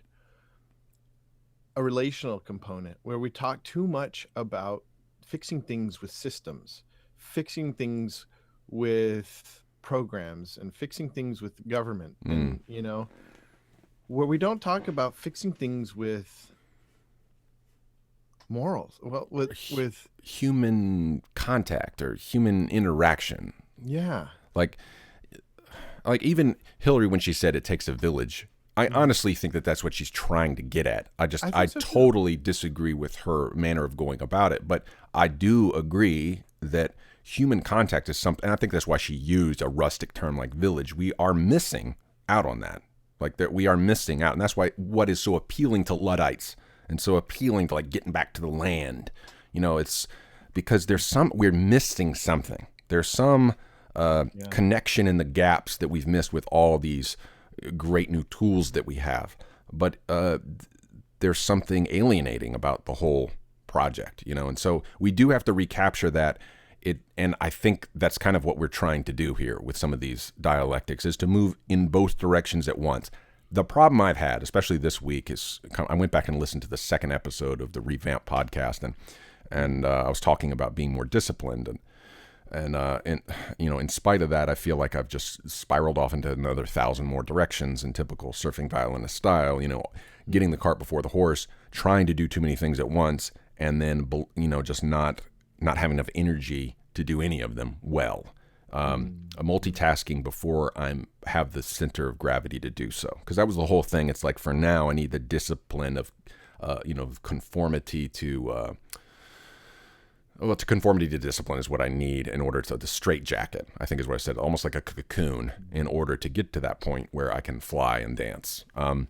a relational component where we talk too much about fixing things with systems, fixing things with programs, and fixing things with government, and where we don't talk about fixing things with morals, with human contact or human interaction. Yeah. Like even Hillary, when she said it takes a village, I honestly think that that's what she's trying to get at. I totally disagree with her manner of going about it, but I do agree that human contact is something, and I think that's why she used a rustic term like village. We are missing out on that. Like that, we are missing out, and that's why what is so appealing to Luddites and so appealing to like getting back to the land, it's because we're missing something. There's some connection in the gaps that we've missed with all these great new tools that we have, but there's something alienating about the whole project, and so we do have to recapture that. And I think that's kind of what we're trying to do here with some of these dialectics, is to move in both directions at once. The problem I've had, especially this week, is I went back and listened to the second episode of the Revamp podcast, and I was talking about being more disciplined, and in spite of that, I feel like I've just spiraled off into another 1,000 more directions in typical surfing violinist style, getting the cart before the horse, trying to do too many things at once, and then, just not having enough energy to do any of them well. Multitasking before I have the center of gravity to do so. Because that was the whole thing. It's like, for now, I need the discipline of, conformity to Well, it's a conformity to discipline is what I need in order to the straight jacket, I think is what I said, almost like a cocoon in order to get to that point where I can fly and dance. And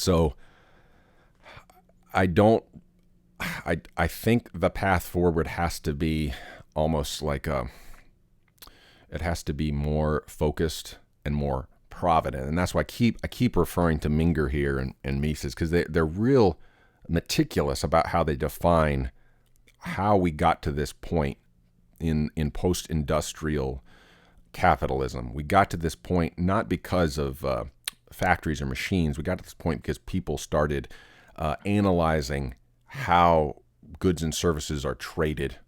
so I don't, I think the path forward has to be almost like it has to be more focused and more provident. And that's why I keep referring to Minger here and Mises, because they're real meticulous about how they define how we got to this point in post-industrial capitalism. We got to this point not because of factories or machines. We got to this point because people started analyzing how goods and services are traded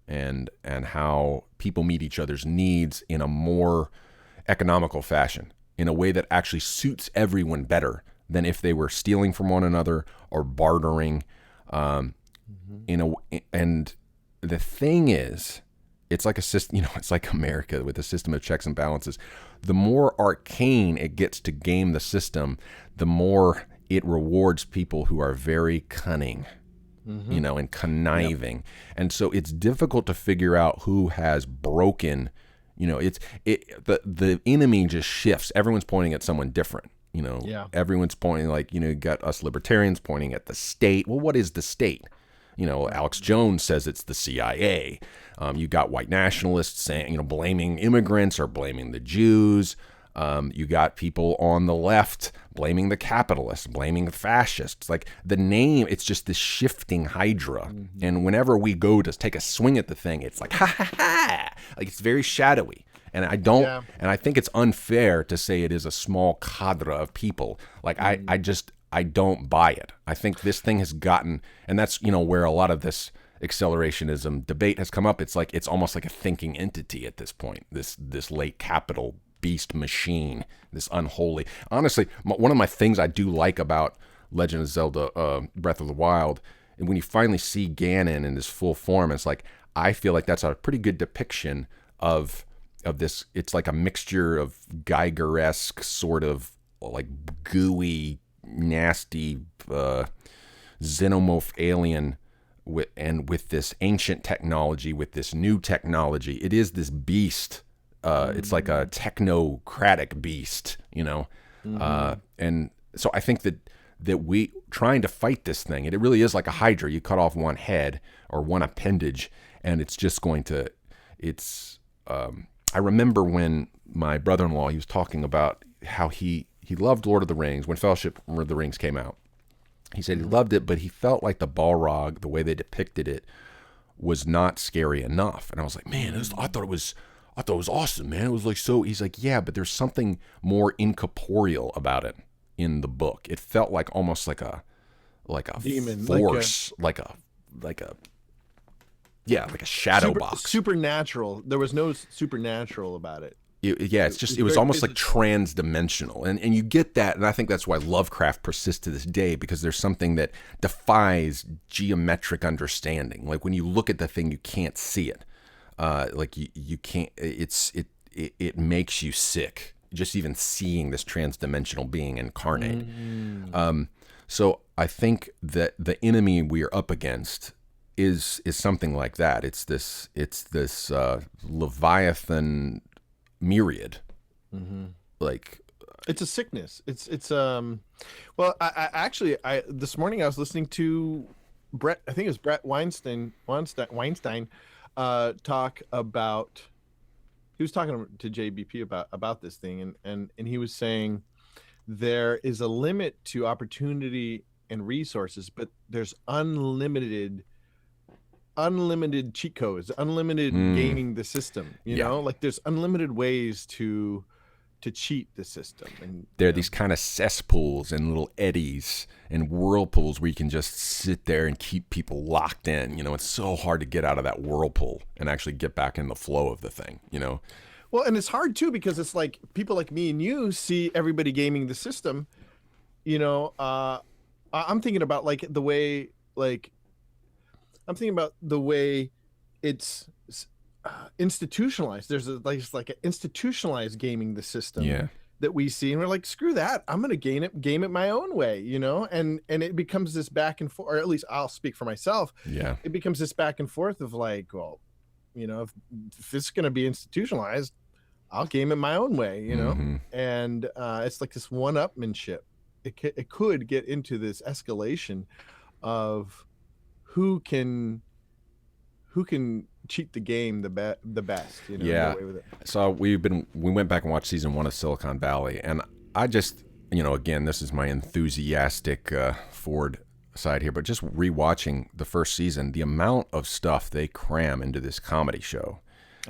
and how people meet each other's needs in a more economical fashion, in a way that actually suits everyone better than if they were stealing from one another or bartering. And the thing is, it's like a system, it's like America with a system of checks and balances. The more arcane it gets to game the system, the more it rewards people who are very cunning, and conniving. Yep. And so it's difficult to figure out who has broken, the enemy just shifts. Everyone's pointing at someone different. Everyone's pointing you got us libertarians pointing at the state. Well, what is the state? Alex Jones says it's the CIA. You got white nationalists saying, blaming immigrants or blaming the Jews. You got people on the left blaming the capitalists, blaming the fascists. Like the name, it's just this shifting hydra. And whenever we go to take a swing at the thing, it's like, ha ha ha. Like it's very shadowy. And and I think it's unfair to say it is a small cadre of people. Like I don't buy it. I think this thing has gotten, and that's, where a lot of this accelerationism debate has come up. It's like, it's almost like a thinking entity at this point, this late capital beast machine, this unholy. Honestly, one of my things I do like about Legend of Zelda Breath of the Wild, and when you finally see Ganon in his full form, it's like, I feel like that's a pretty good depiction of this. It's like a mixture of Geiger-esque sort of like gooey, nasty xenomorph alien with this ancient technology, with this new technology. It is this beast. It's like a technocratic beast, and so I think that we trying to fight this thing, and it really is like a hydra. You cut off one head or one appendage, and it's just going to. I remember when my brother-in-law, he was talking about how he loved Lord of the Rings when Fellowship of the Rings came out. He said he loved it, but he felt like the Balrog, the way they depicted it, was not scary enough. And I was like, man, I thought it was awesome, man. It was like so. He's like, yeah, but there's something more incorporeal about it in the book. It felt like almost like a demon, force, like a shadow box. Supernatural. There was no supernatural about it. It was almost like trans-dimensional. And you get that, and I think that's why Lovecraft persists to this day, because there's something that defies geometric understanding. Like when you look at the thing, you can't see it. You can't, it makes you sick, just even seeing this trans-dimensional being incarnate. So I think that the enemy we are up against is something like that. It's this Leviathan myriad. Like it's a sickness. Well, I actually this morning I was listening to Brett, I think it was Brett Weinstein talk about, he was talking to JBP about this thing, and he was saying there is a limit to opportunity and resources, but there's unlimited cheat codes, unlimited gaming the system, you know, like there's unlimited ways to cheat the system. And there are these kind of cesspools and little eddies and whirlpools where you can just sit there and keep people locked in. It's so hard to get out of that whirlpool and actually get back in the flow of the thing, Well, and it's hard too, because it's like people like me and you see everybody gaming the system, I'm thinking about the way it's institutionalized. There's like an institutionalized gaming the system. that we see, and we're like, screw that, I'm going to game it my own way, you know, and it becomes this back and forth, or at least I'll speak for myself. Yeah. It becomes this back and forth of like, well, you know, if it's going to be institutionalized, I'll game it my own way, you know. Mm-hmm. And it's like this one-upmanship. It could get into this escalation of who can cheat the game the best, you know. Yeah. Get away with it. So we went back and watched season 1 of Silicon Valley, and I just, you know, again, this is my enthusiastic Ford side here, but just rewatching the first season, the amount of stuff they cram into this comedy show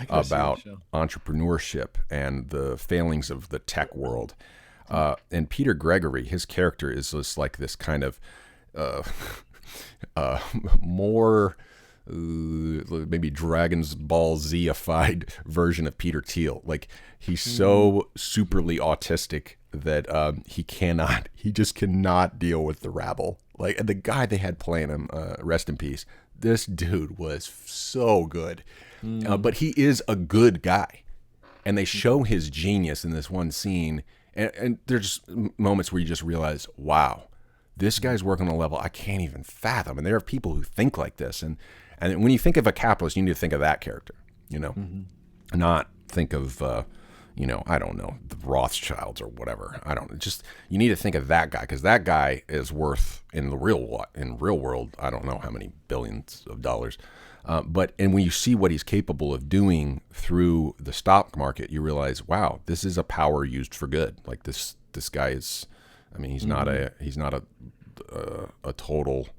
about entrepreneurship and the failings of the tech world. And Peter Gregory, his character is just like this kind of more maybe Dragon's Ball Z-ified version of Peter Thiel. Like, he's so superly autistic that he just cannot deal with the rabble. Like, the guy they had playing him, rest in peace, this dude was so good. But he is a good guy. And they show his genius in this one scene. And there's moments where you just realize, wow, this guy's working on a level I can't even fathom. And there are people who think like this. And when you think of a capitalist, you need to think of that character, you know, not think of, you know, I don't know, the Rothschilds or whatever. You need to think of that guy, because that guy is worth in real world, I don't know how many billions of dollars. But when you see what he's capable of doing through the stock market, you realize, wow, this is a power used for good. Like this guy is, I mean, he's not a total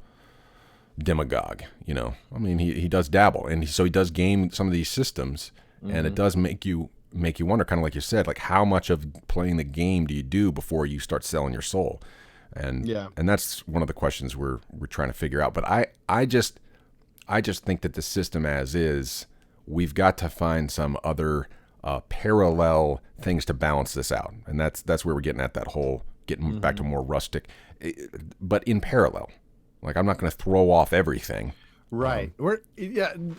demagogue, you know. I mean, he does dabble, and so he does game some of these systems, and it does make you wonder, kind of like you said, like how much of playing the game do you do before you start selling your soul, and that's one of the questions we're trying to figure out. But I just think that the system as is, we've got to find some other parallel things to balance this out, and that's where we're getting at that whole getting back to more rustic, but in parallel. Like, I'm not going to throw off everything. Right. We're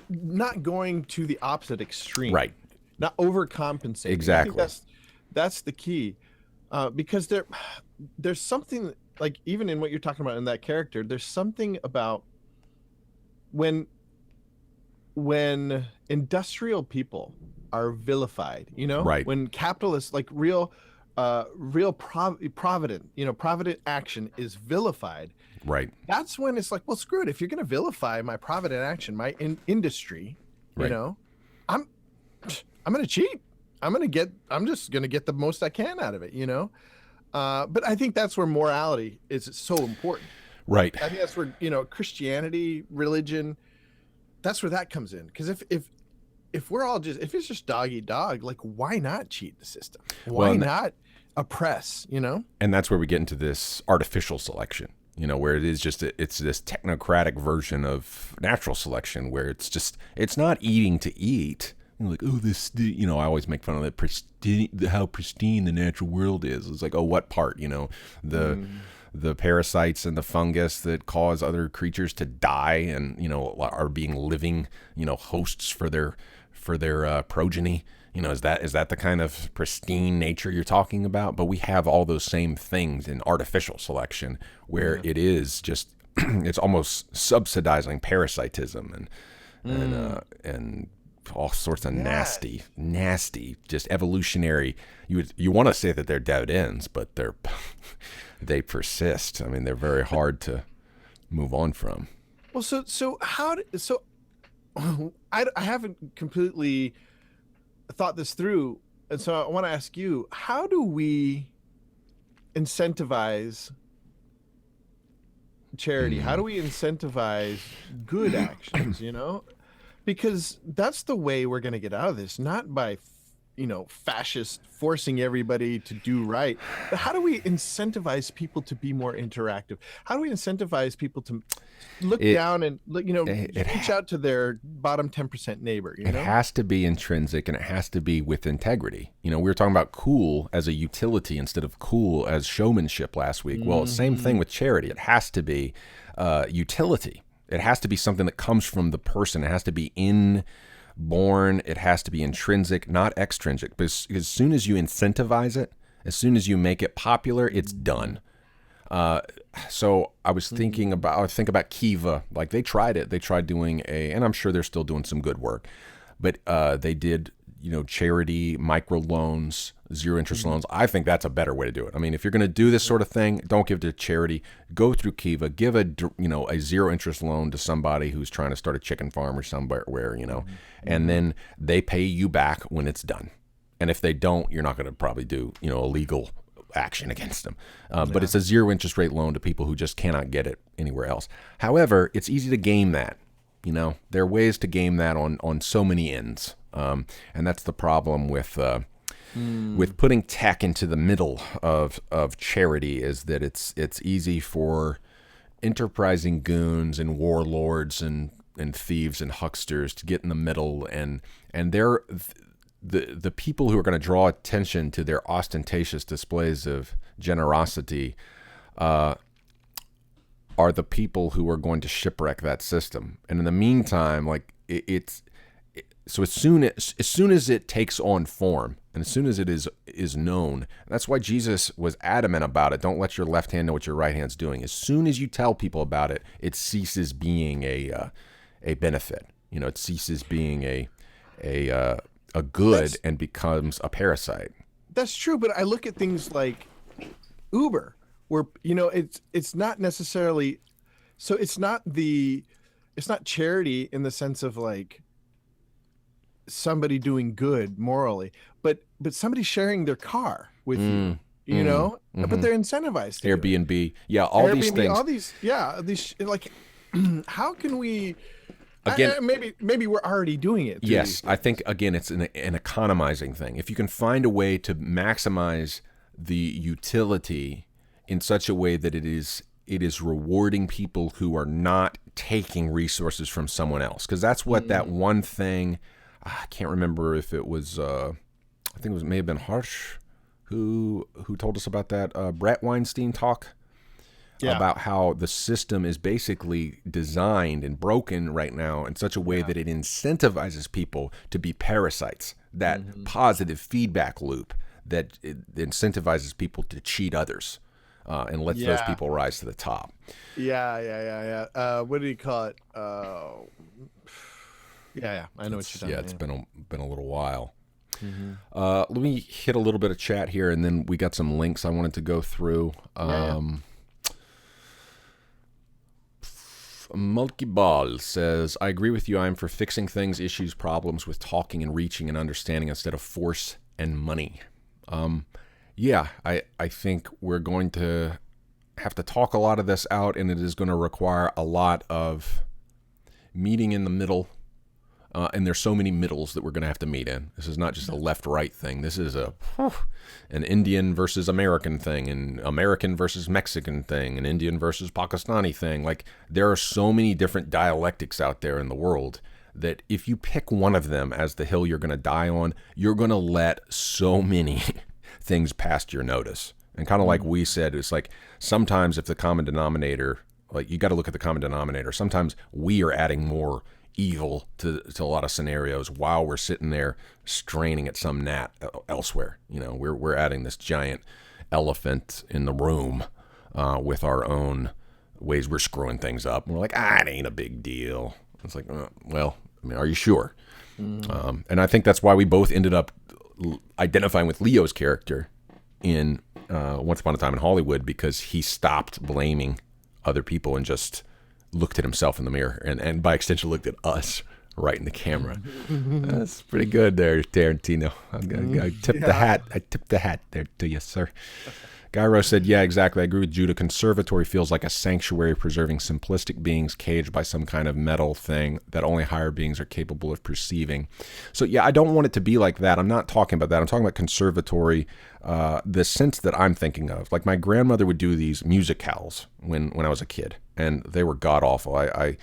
not going to the opposite extreme. Right. Not overcompensating. Exactly. I think that's the key. Because there's something, like, even in what you're talking about in that character, there's something about when industrial people are vilified, you know? Right. When capitalists, like provident, you know, provident action is vilified. Right. That's when it's like, well, screw it. If you're going to vilify my provident action, my industry, you know, I'm going to cheat. I'm just going to get the most I can out of it, you know? But I think that's where morality is so important. Right. I think that's where, you know, Christianity, religion, that's where that comes in. Because if we're all if it's just dog eat dog, like, why not cheat the system? Why not oppress, you know? And that's where we get into this artificial selection, you know, where it is just, it's this technocratic version of natural selection, where it's not eating to eat. Like, oh, you know, I always make fun of it, how pristine the natural world is. It's like, oh, what part, you know, the parasites and the fungus that cause other creatures to die and, you know, are being living, you know, hosts for their progeny. You know, is that the kind of pristine nature you're talking about? But we have all those same things in artificial selection, where it is just it's almost subsidizing parasitism and all sorts of nasty, just evolutionary. You want to say that they're dead ends, but they persist. I mean, they're very hard to move on from. Well, I haven't completely thought this through, and so I want to ask you, how do we incentivize charity? How do we incentivize good actions, you know? Because that's the way we're going to get out of this, not by, you know, fascist forcing everybody to do right. But how do we incentivize people to be more interactive? How do we incentivize people to look down and, you know, reach out to their bottom 10% neighbor? You know? It has to be intrinsic, and it has to be with integrity. You know, we were talking about cool as a utility instead of cool as showmanship last week. Well, same thing with charity. It has to be utility. It has to be something that comes from the person. It has to be inborn. It has to be intrinsic, not extrinsic. Because as soon as you incentivize it, As soon as you make it popular, it's done. So I was thinking about Kiva. Like they tried it. They tried doing and I'm sure they're still doing some good work, but they did, charity microloans, zero interest loans. I think that's a better way to do it. I mean, if you're going to do this sort of thing, don't give to charity. Go through Kiva. Give a zero interest loan to somebody who's trying to start a chicken farm or somewhere, and then they pay you back when it's done. And if they don't, you're not going to probably do, illegal action against them. But it's a zero interest rate loan to people who just cannot get it anywhere else. However, it's easy to game that. There are ways to game that on so many ends. And that's the problem with putting tech into the middle of charity, is that it's easy for enterprising goons and warlords and thieves and hucksters to get in the middle, and they're the people who are going to draw attention to their ostentatious displays of generosity are the people who are going to shipwreck that system. And in the meantime, like so as soon as it takes on form, and as soon as it is known, that's why Jesus was adamant about it. Don't let your left hand know what your right hand's doing. As soon as you tell people about it, it ceases being a benefit. It ceases being a good and becomes a parasite. That's true, but I look at things like Uber, where it's not necessarily, so it's not charity in the sense of like somebody doing good morally, but somebody sharing their car with you, but they're incentivized to Airbnb, these things, like how can we? Again, maybe we're already doing it. Yes, I think again it's an economizing thing. If you can find a way to maximize the utility in such a way that it is rewarding people who are not taking resources from someone else, because that's what that one thing. I can't remember if it was. I think it may have been Harsh who told us about that Brett Weinstein talk. Yeah. About how the system is basically designed and broken right now in such a way that it incentivizes people to be parasites, that positive feedback loop that it incentivizes people to cheat others and lets those people rise to the top. Yeah. What do you call it? I know what you're talking about. Yeah, it's been a little while. Let me hit a little bit of chat here, and then we got some links I wanted to go through. Mulky Ball says, I agree with you. I am for fixing things, issues, problems with talking and reaching and understanding instead of force and money. I think we're going to have to talk a lot of this out, and it is going to require a lot of meeting in the middle. And there's so many middles that we're going to have to meet in. This is not just a left-right thing. This is an Indian versus American thing, an American versus Mexican thing, an Indian versus Pakistani thing. Like, there are so many different dialectics out there in the world that if you pick one of them as the hill you're going to die on, you're going to let so many things past your notice. And kind of like we said, it's like sometimes if the common denominator, like you got to look at the common denominator. Sometimes we are adding more evil to a lot of scenarios while we're sitting there straining at some gnat elsewhere. We're adding this giant elephant in the room with our own ways we're screwing things up. And we're like, it ain't a big deal. It's like, are you sure? And I think that's why we both ended up identifying with Leo's character in Once Upon a Time in Hollywood, because he stopped blaming other people and just looked at himself in the mirror and by extension looked at us right in the camera. That's pretty good there, Tarantino. I tipped the hat. I tipped the hat there to you, sir. Gyro said, yeah, exactly. I agree with Judah. Conservatory feels like a sanctuary preserving simplistic beings caged by some kind of metal thing that only higher beings are capable of perceiving. So, yeah, I don't want it to be like that. I'm not talking about that. I'm talking about conservatory, the sense that I'm thinking of. Like, my grandmother would do these musicals when I was a kid, and they were god-awful. I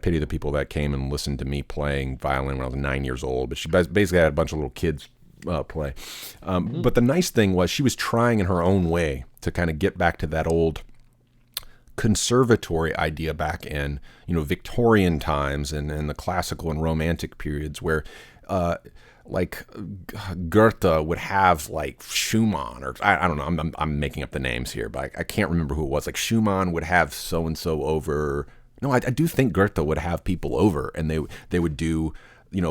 pity the people that came and listened to me playing violin when I was 9 years old, but she basically had a bunch of little kids play. But the nice thing was she was trying in her own way to kind of get back to that old conservatory idea back in, Victorian times and the classical and romantic periods where like Goethe would have like Schumann, or I don't know. I'm making up the names here, but I can't remember who it was. Like Schumann would have so and so over. No, I do think Goethe would have people over, and they would do,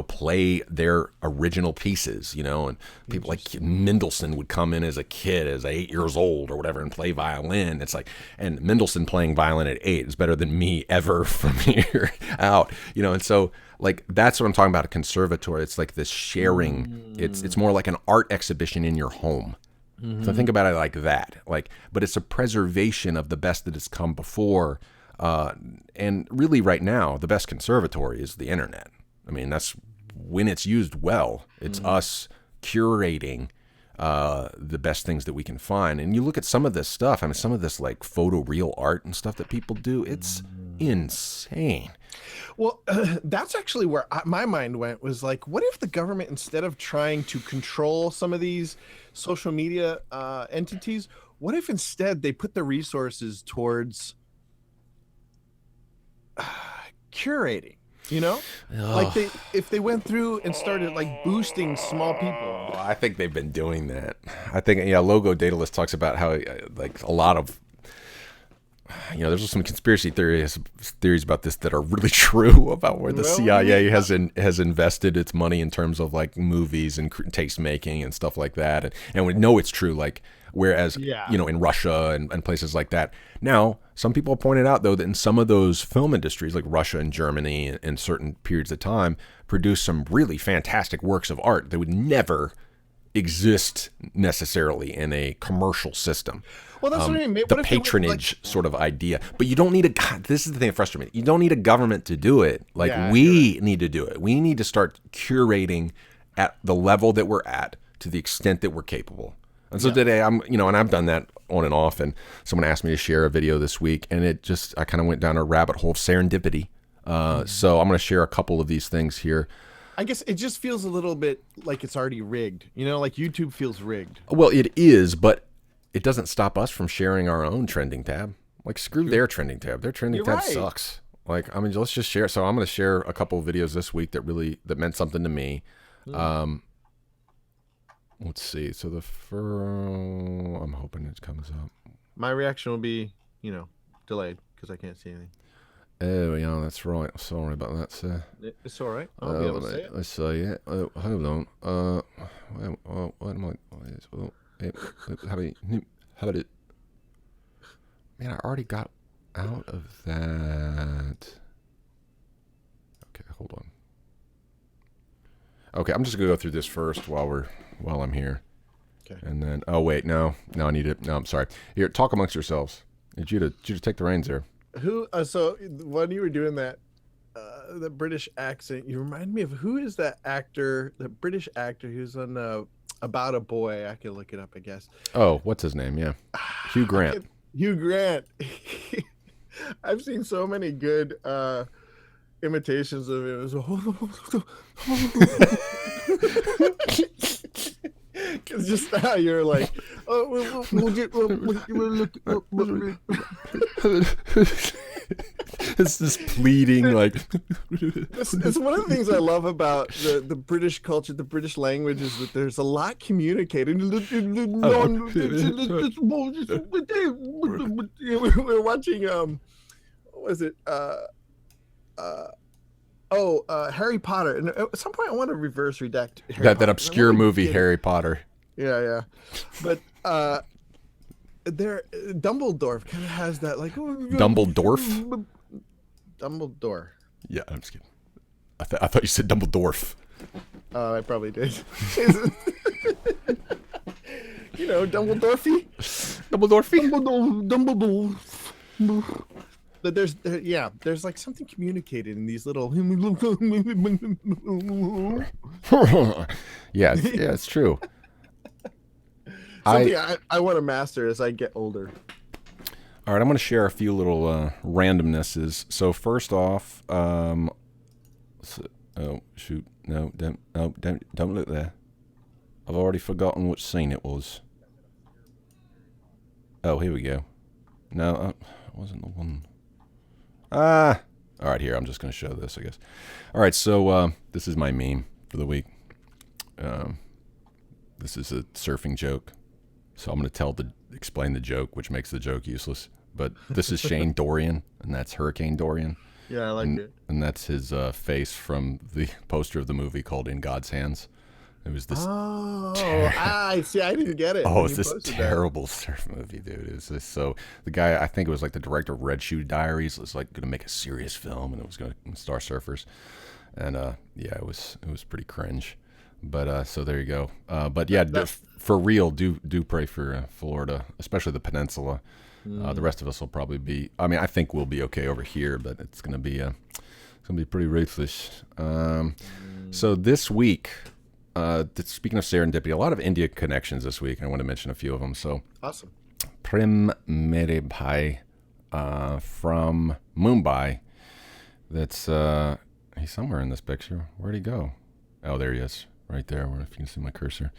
play their original pieces, and people like Mendelssohn would come in as a kid, as 8 years old or whatever, and play violin. It's like, and Mendelssohn playing violin at 8 is better than me ever from here out, and so like that's what I'm talking about. A conservatory. It's like this sharing. It's more like an art exhibition in your home. So think about it like that. Like, but it's a preservation of the best that has come before. And really, right now, the best conservatory is the internet. I mean, that's when it's used well. It's us curating the best things that we can find. And you look at some of this stuff. I mean, some of this like photoreal art and stuff that people do. It's insane. Well, that's actually where my mind went, was like, what if the government, instead of trying to control some of these social media entities, what if instead they put the resources towards curating, like if they went through and started like boosting small people. Well, I think they've been doing that. I think, Logo Daedalus talks about how like a lot of, there's some conspiracy theories about this that are really true, about where the CIA has invested its money in terms of like movies and taste making and stuff like that, and we know it's true. Like, whereas in Russia and places like that. Now, some people pointed out though that in some of those film industries, like Russia and Germany, in certain periods of time, produce some really fantastic works of art that would never exist necessarily in a commercial system. Well, that's what I mean. The patronage sort of idea. But you don't need this is the thing that frustrates me. You don't need a government to do it. Like, we need to do it. We need to start curating at the level that we're at, to the extent that we're capable. And so today and I've done that on and off, and someone asked me to share a video this week, and I kind of went down a rabbit hole of serendipity. So I'm going to share a couple of these things here. I guess it just feels a little bit like it's already rigged, like YouTube feels rigged. Well, it is, but it doesn't stop us from sharing our own trending tab. Like, screw their trending tab. Their trending tab sucks. Like, I mean, let's just share. So I'm going to share a couple of videos this week that meant something to me. Let's see. So I'm hoping it comes up. My reaction will be, delayed because I can't see anything. Oh, yeah, that's right. Sorry about that, sir. It's all right. I'll be able to say it. Let's see it. Oh, hold on. What am I? How about it? Man, I already got out of that. Okay, hold on. Okay, I'm just gonna go through this first while I'm here. Okay. And then, oh wait, no, I need it. No, I'm sorry. Here, talk amongst yourselves. Need you to take the reins there. Who? So when you were doing that, the British accent, you remind me of, who is that actor? The British actor who's on About a Boy. I can look it up, I guess. Oh, what's his name? Yeah, Hugh Grant. Hugh Grant. I've seen so many good imitations of him. It's just how you're like, it's this pleading, like. It's one of the things I love about the British culture, the British language, is that there's a lot communicated. We're watching what was it? Harry Potter. And at some point I want to reverse redact that obscure movie, Harry Potter. Yeah. But Dumbledore kind of has that, like, Dumbledore. Yeah, I'm just kidding. I thought you said Dumbledore. I probably did. Dumbledore. But there's like something communicated in these little. yeah, it's true. I want to master as I get older. All right, I'm going to share a few little randomnesses. So first off, oh shoot, no, don't look there. I've already forgotten which scene it was. Oh, here we go. No, it wasn't the one. All right, here, I'm just going to show this, I guess. All right, so this is my meme for the week. This is a surfing joke, so I'm going to explain the joke, which makes the joke useless. But this is Shane Dorian, and that's Hurricane Dorian. Yeah, I like it. And that's his face from the poster of the movie called In God's Hands. It was this. I see. I didn't get it. Oh, it's this terrible surf movie, dude. It was just so the guy. I think it was like the director of Red Shoe Diaries was like going to make a serious film, and it was going to star surfers. And yeah, it was pretty cringe. But so there you go. But yeah, for real, do pray for Florida, especially the peninsula. The rest of us will probably be. I mean, I think we'll be okay over here, but it's gonna be pretty ruthless. So this week, speaking of serendipity, a lot of India connections this week. I want to mention a few of them. So awesome. Prem Mere Bhai from Mumbai. That's he's somewhere in this picture. Where'd he go? Oh, there he is. Right there, if you can see my cursor.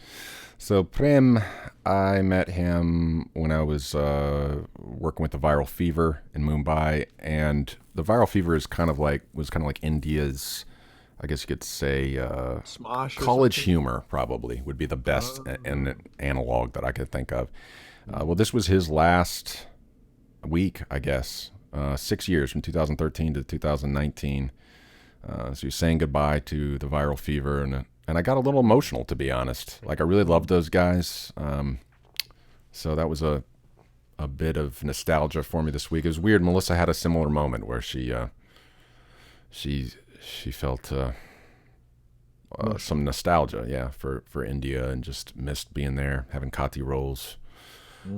So Prem, I met him when I was working with the viral fever in Mumbai, and the viral fever was kind of like India's, I guess you could say, Smosh college humor probably would be the best analog that I could think of. Well, this was his last week, I guess, 6 years from 2013 to 2019. So he's saying goodbye to the viral fever, and I got a little emotional, to be honest. Like, I really loved those guys. So that was a bit of nostalgia for me this week. It was weird. Melissa had a similar moment where she felt some nostalgia, yeah, for India, and just missed being there, having kati rolls,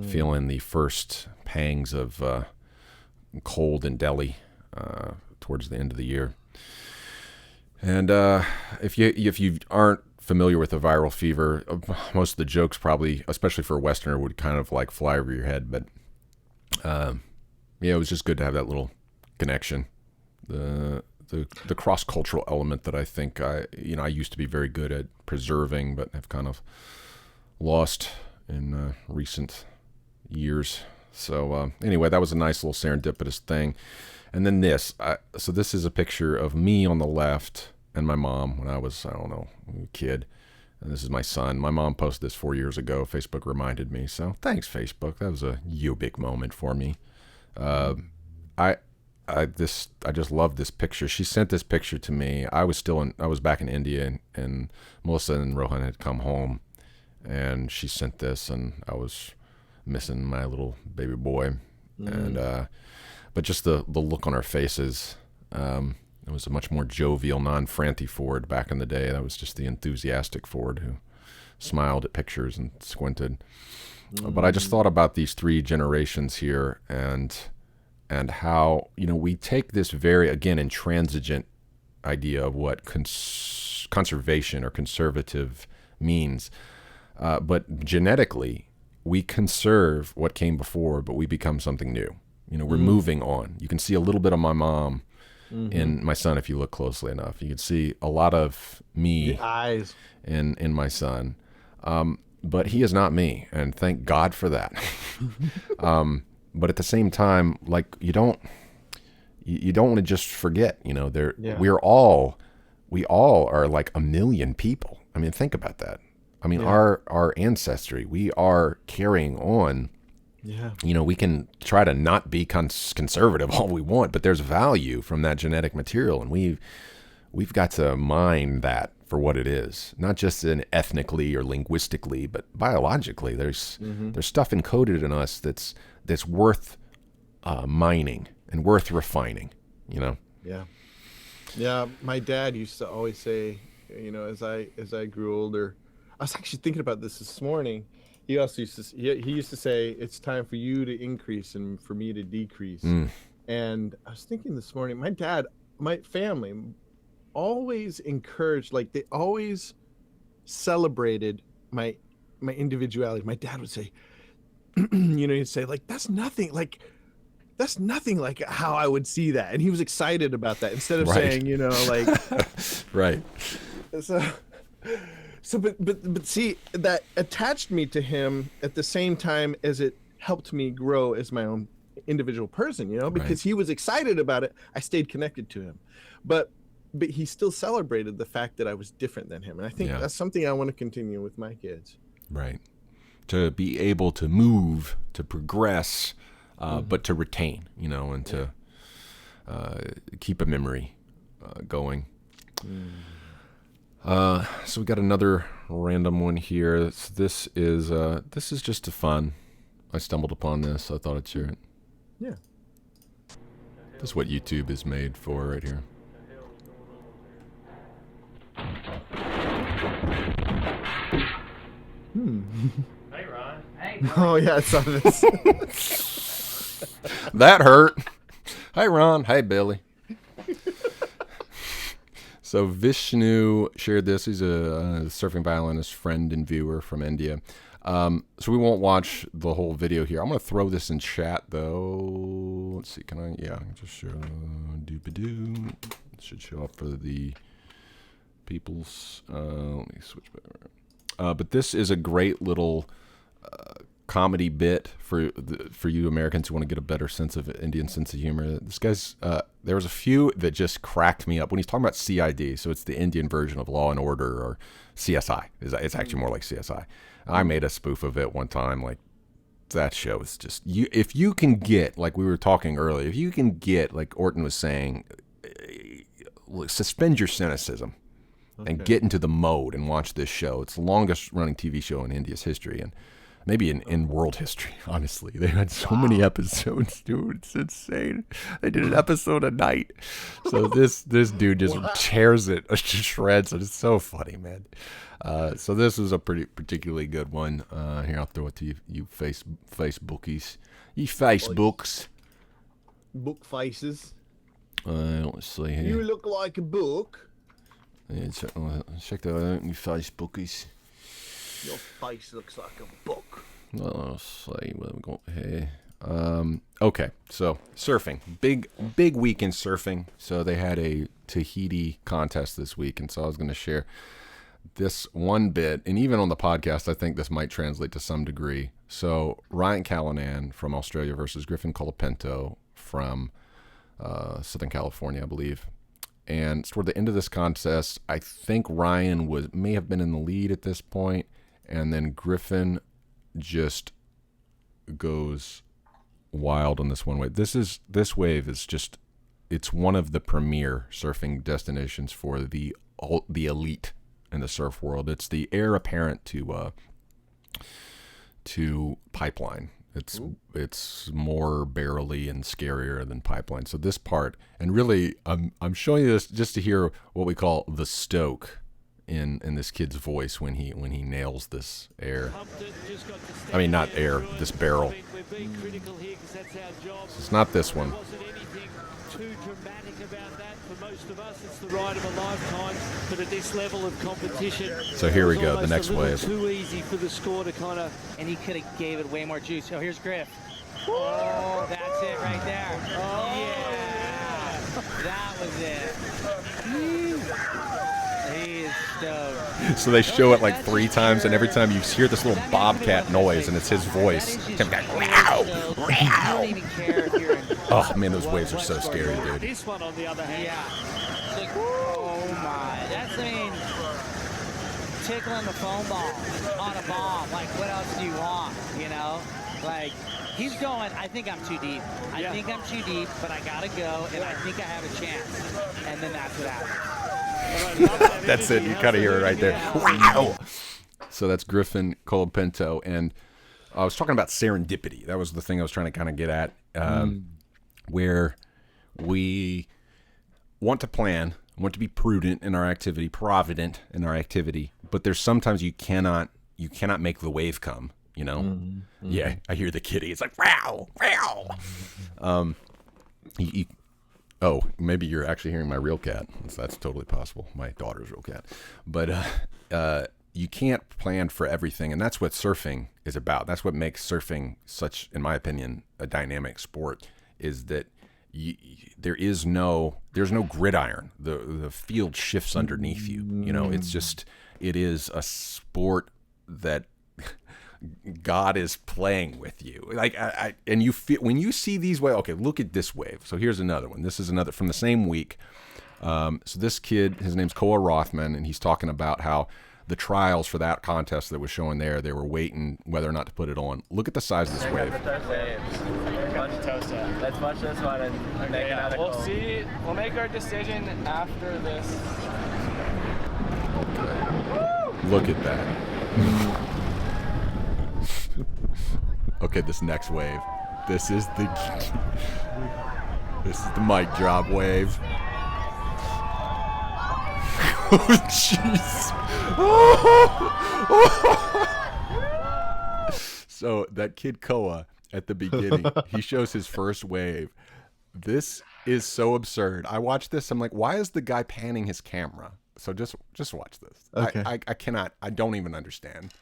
feeling the first pangs of cold in Delhi towards the end of the year. And if you aren't familiar with the viral fever, most of the jokes probably, especially for a Westerner, would kind of like fly over your head. But yeah, it was just good to have that little connection, the cross-cultural element that I think I used to be very good at preserving, but have kind of lost in recent years. So anyway, that was a nice little serendipitous thing. And then this. So this is a picture of me on the left and my mom when I was, I don't know, a kid. And this is my son. My mom posted this 4 years ago. Facebook reminded me. So thanks, Facebook. That was a big moment for me. I just love this picture. She sent this picture to me. I was back in India, and Melissa and Rohan had come home, and she sent this, and I was missing my little baby boy. And but just the look on our faces, it was a much more jovial, non-franty Ford back in the day. That was just the enthusiastic Ford who smiled at pictures and squinted. But I just thought about these three generations here, and how, we take this very, again, intransigent idea of what conservation or conservative means. But genetically, we conserve what came before, but we become something new. We're moving on. You can see a little bit of my mom in my son if you look closely enough. You can see a lot of me the eyes in my son. But he is not me, and thank God for that. But at the same time, like, you don't want to just forget, we all are like a million people. I mean, think about that. I mean, our ancestry, we are carrying on. Yeah. We can try to not be conservative all we want, but there's value from that genetic material, and we've got to mine that for what it is, not just ethnically or linguistically, but biologically. There's stuff encoded in us that's worth mining and worth refining. Yeah. My dad used to always say, as I grew older, I was actually thinking about this morning. He also used to say, it's time for you to increase and for me to decrease. And I was thinking this morning, my dad, my family always encouraged, like, they always celebrated my individuality. My dad would say, he'd say, like, that's nothing like how I would see that. And he was excited about that instead of saying, like, right. So, but see, that attached me to him at the same time as it helped me grow as my own individual person, because he was excited about it. I stayed connected to him. But but he still celebrated the fact that I was different than him. And I think that's something I want to continue with my kids. Right. To be able to move, to progress, but to retain, and to keep a memory going. So we got another random one here. This is just a fun. I stumbled upon this. I thought I'd share it. Yeah. This is what YouTube is made for right here. Hey, Ron. Hey. Oh yeah, I saw this. That hurt. Hi, Ron. Hi, Billy. So Vishnu shared this. He's a surfing violinist friend and viewer from India. So we won't watch the whole video here. I'm going to throw this in chat, though. Let's see. Can I? Yeah, just show. Doobadoo. It should show up for the people's. Let me switch back. But this is a great little comedy bit for you Americans who want to get a better sense of Indian sense of humor. This guy's there was a few that just cracked me up when he's talking about CID. So it's the Indian version of Law and Order, or CSI. It's actually more like CSI. I made a spoof of it one time. Like, that show is just if you can get, like we were talking earlier, if you can get, like Orton was saying, suspend your cynicism. Okay. And get into the mode and watch this show. It's the longest running TV show in India's history, and maybe in world history, honestly. They had so many episodes, dude. It's insane. They did an episode a night. So this dude just tears it to shreds. It's so funny, man. So this is a particularly good one. Here, I'll throw it to you Facebookies. You Facebooks. Book faces. Let's see here. You look like a book. Yeah, check that out, you Facebookies. Your face looks like a book. Well, let's see what we got here. Okay, so surfing, big week in surfing. So they had a Tahiti contest this week, and so I was going to share this one bit, and even on the podcast, I think this might translate to some degree. So Ryan Callanan from Australia versus Griffin Colapinto from Southern California, I believe. And toward the end of this contest, I think Ryan may have been in the lead at this point, and then Griffin just goes wild on this one wave. This wave is just, it's one of the premier surfing destinations for the elite in the surf world. It's the heir apparent to Pipeline. It's more barrely and scarier than Pipeline. So this part, and really, I'm showing you this just to hear what we call the stoke in this kid's voice when he nails this air. I mean, not air, this barrel. So it's not this one. Too dramatic about that for most of us. It's the ride of a lifetime, but at this level of competition. So here we go, the next wave. Too easy for the score to kind of. And he could have gave it way more juice. Oh, here's Griff. Oh, that's it right there. Oh, yeah. That was it. He is stoked. So they show it like 3 times, and every time you hear this little bobcat noise, and it's his voice. Him going, meow, meow. You don't even care if you're in. Oh man, those waves are so scary, dude. This one, on the other hand, It's like, oh my, that's tickling the foam ball on a bomb. Like, what else do you want? You know, like he's going. I think I'm too deep. I think I'm too deep, but I gotta go, and I think I have a chance. And then that's what happens. That's it. You kind of hear it right there. Wow. So that's Griffin Colapinto, and I was talking about serendipity. That was the thing I was trying to kind of get at. Where we want to plan, want to be prudent in our activity, provident in our activity, but there's sometimes you cannot make the wave come, you know? Mm-hmm. Yeah, I hear the kitty. It's like, wow, wow. Oh, maybe you're actually hearing my real cat. That's totally possible. My daughter's real cat. But you can't plan for everything, and that's what surfing is about. That's what makes surfing such, in my opinion, a dynamic sport, is that there's no gridiron. The field shifts underneath you. You know, it is a sport that God is playing with you. Like and you feel when you see these waves. Okay, look at this wave. So here's another one. This is another from the same week. So this kid, his name's Koa Rothman, and he's talking about how the trials for that contest that was showing there, they were waiting whether or not to put it on. Look at the size of this wave. Let's watch this one and make another We'll call. see. We'll make our decision after this. Okay. Look at that. Okay, this next wave. This is the mic drop wave. Oh jeez. So that kid Koa at the beginning, he shows his first wave. This is so absurd. I watched this. I'm like, why is the guy panning his camera? So just watch this. Okay. I cannot. I don't even understand.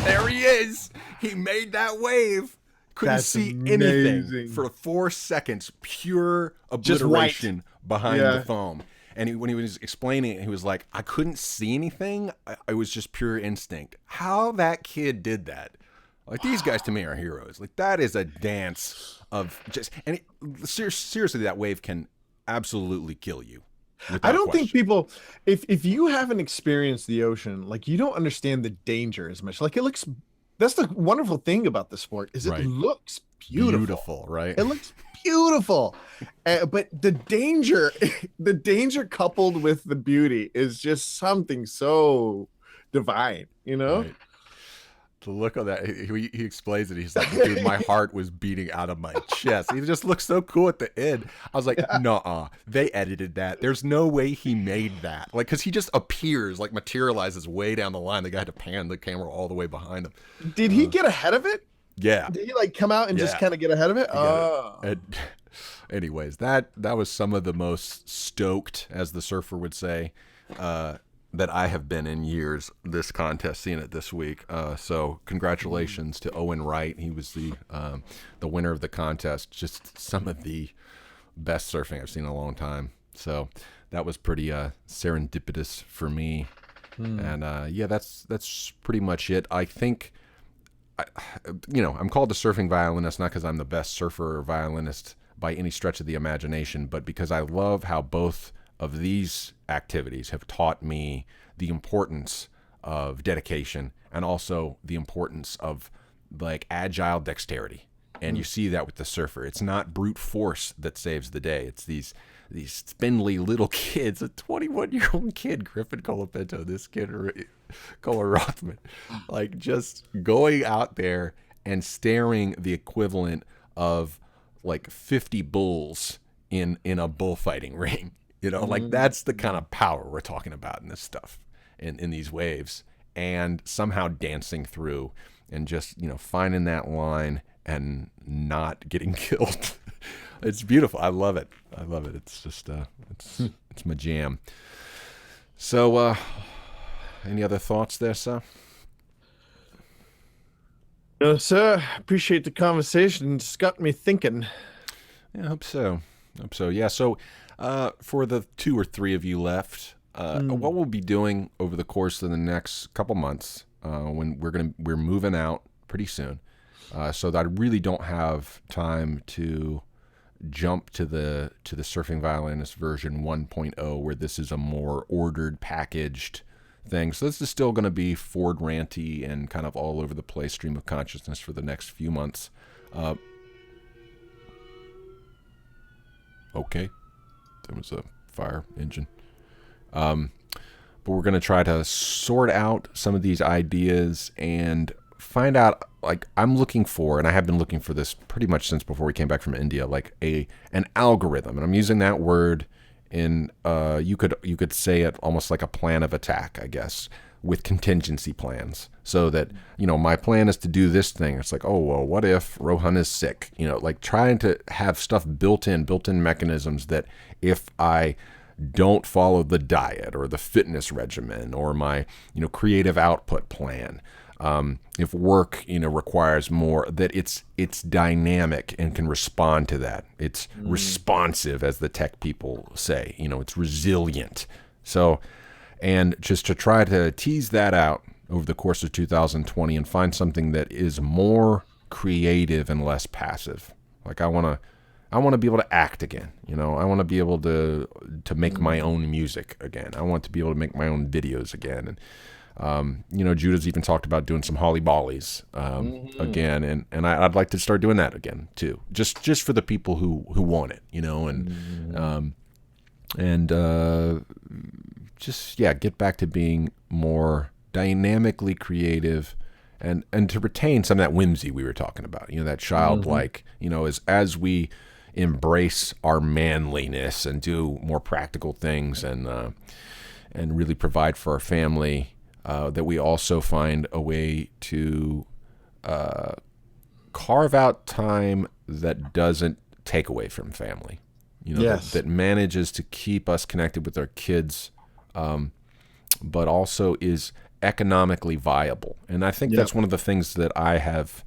There he is. He made that wave. Couldn't That's see amazing. anything for 4 seconds. Pure obliteration behind Yeah. the foam. And when he was explaining it, he was like, I couldn't see anything. It was just pure instinct. How that kid did that. Like, these guys to me are heroes. Like, that is a dance of just... And seriously, that wave can absolutely kill you. I don't think people, if you haven't experienced the ocean, like, you don't understand the danger as much. Like, it looks, that's the wonderful thing about the sport, is it looks beautiful. Right? It looks beautiful. But the danger coupled with the beauty is just something so divine, you know? Right. The look on that, he explains it. He's like, dude, my heart was beating out of my chest. He just looks so cool at the end. I was like, nuh-uh. They edited that. There's no way he made that. Like, because he just appears, like, materializes way down the line. The guy had to pan the camera all the way behind him. Did he get ahead of it? Yeah. Did he, like, come out and just kind of get ahead of it? Oh. And anyways, that was some of the most stoked, as the surfer would say, that I have been in years, this contest, seeing it this week. So congratulations to Owen Wright. He was the winner of the contest. Just some of the best surfing I've seen in a long time. So that was pretty serendipitous for me. And yeah, that's pretty much it. I think, I'm called a surfing violinist, not because I'm the best surfer or violinist by any stretch of the imagination, but because I love how both of these activities have taught me the importance of dedication and also the importance of, like, agile dexterity. And you see that with the surfer. It's not brute force that saves the day. It's these spindly little kids, a 21-year-old kid, Griffin Colapinto, this kid, Koa Rothman, like, just going out there and staring the equivalent of, like, 50 bulls in a bullfighting ring. Like, that's the kind of power we're talking about in this stuff, in these waves, and somehow dancing through and just, finding that line and not getting killed. It's beautiful. I love it. It's just, it's my jam. So, any other thoughts there, sir? No, sir. Appreciate the conversation. It's got me thinking. Yeah, I hope so. Yeah. So, for the 2 or 3 of you left, what we'll be doing over the course of the next couple months, when we're moving out pretty soon, so that I really don't have time to jump to the Surfing Violinist version 1.0, where this is a more ordered, packaged thing. So this is still going to be Ford ranty and kind of all over the place stream of consciousness for the next few months. Okay. There was a fire engine. But we're going to try to sort out some of these ideas and find out, like, I'm looking for, and I have been looking for this pretty much since before we came back from India, like an algorithm. And I'm using that word in, you could say it almost like a plan of attack, I guess, with contingency plans, so that, my plan is to do this thing. It's like, oh, well, what if Rohan is sick? Like trying to have stuff built-in mechanisms that if I don't follow the diet or the fitness regimen or my, creative output plan, if work, requires more, that it's dynamic and can respond to that. It's responsive, as the tech people say, it's resilient. So, and just to try to tease that out over the course of 2020 and find something that is more creative and less passive. Like I want to be able to act again. I want to be able to make my own music again. I want to be able to make my own videos again. And, Judah's even talked about doing some Holly Bollies again. And I'd like to start doing that again too. Just for the people who want it, just get back to being more dynamically creative and to retain some of that whimsy we were talking about, that childlike, as we embrace our manliness and do more practical things and really provide for our family, that we also find a way to carve out time that doesn't take away from family, that manages to keep us connected with our kids, but also is economically viable. And I think that's one of the things that I've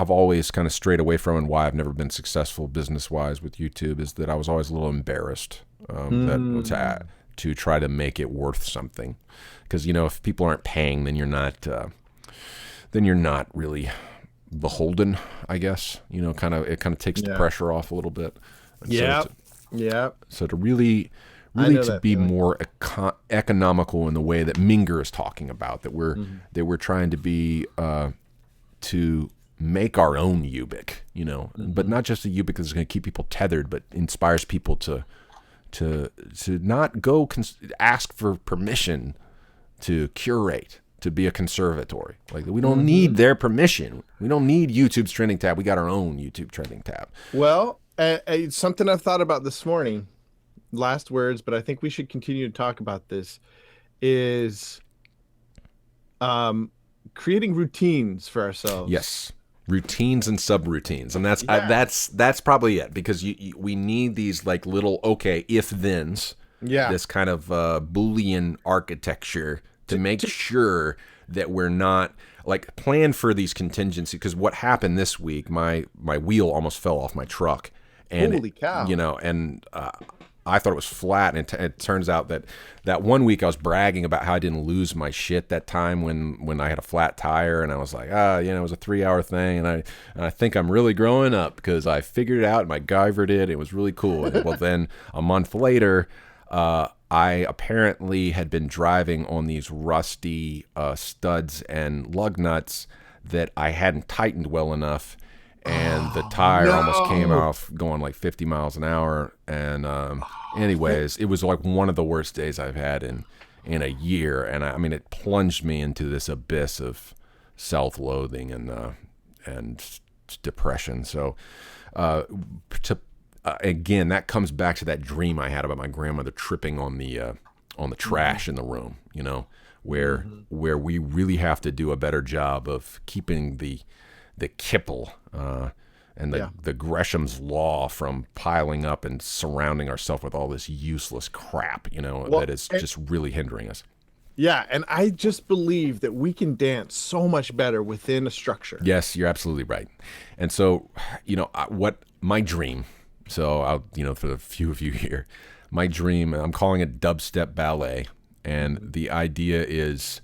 always kind of strayed away from, and why I've never been successful business-wise with YouTube, is that I was always a little embarrassed to try to make it worth something. Because, if people aren't paying, then you're not really beholden, I guess. It kind of takes the pressure off a little bit. So to really to be more economical in the way that Minger is talking about, that we're trying to be to make our own Ubik, but not just a Ubik that's going to keep people tethered, but inspires people to not go ask for permission to curate, to be a conservatory. Like, we don't need their permission. We don't need YouTube's trending tab. We got our own YouTube trending tab. Well, something I've thought about this morning, last words, but I think we should continue to talk about this, is creating routines for ourselves. Yes. Routines and subroutines. And that's probably it, because we need these like little, if-thens, this kind of Boolean architecture to make sure that we're not like plan for these contingencies. Because what happened this week, my wheel almost fell off my truck. And, holy cow. And I thought it was flat, and it turns out that one week I was bragging about how I didn't lose my shit that time when I had a flat tire, and I was like, it was a 3-hour thing, and I think I'm really growing up because I figured it out and MacGyvered it. It was really cool. And, well, then a month later, I apparently had been driving on these rusty studs and lug nuts that I hadn't tightened well enough. And the tire almost came off going like 50 miles an hour. And anyways, it was like one of the worst days I've had in a year. And I mean, it plunged me into this abyss of self-loathing and depression. So again, that comes back to that dream I had about my grandmother tripping on the trash in the room, where we really have to do a better job of keeping the kipple and the Gresham's law from piling up and surrounding ourselves with all this useless crap, that is just really hindering us. Yeah, and I just believe that we can dance so much better within a structure. Yes, you're absolutely right. And so, what my dream, so I'll, for the few of you here, my dream, I'm calling it dubstep ballet, and the idea is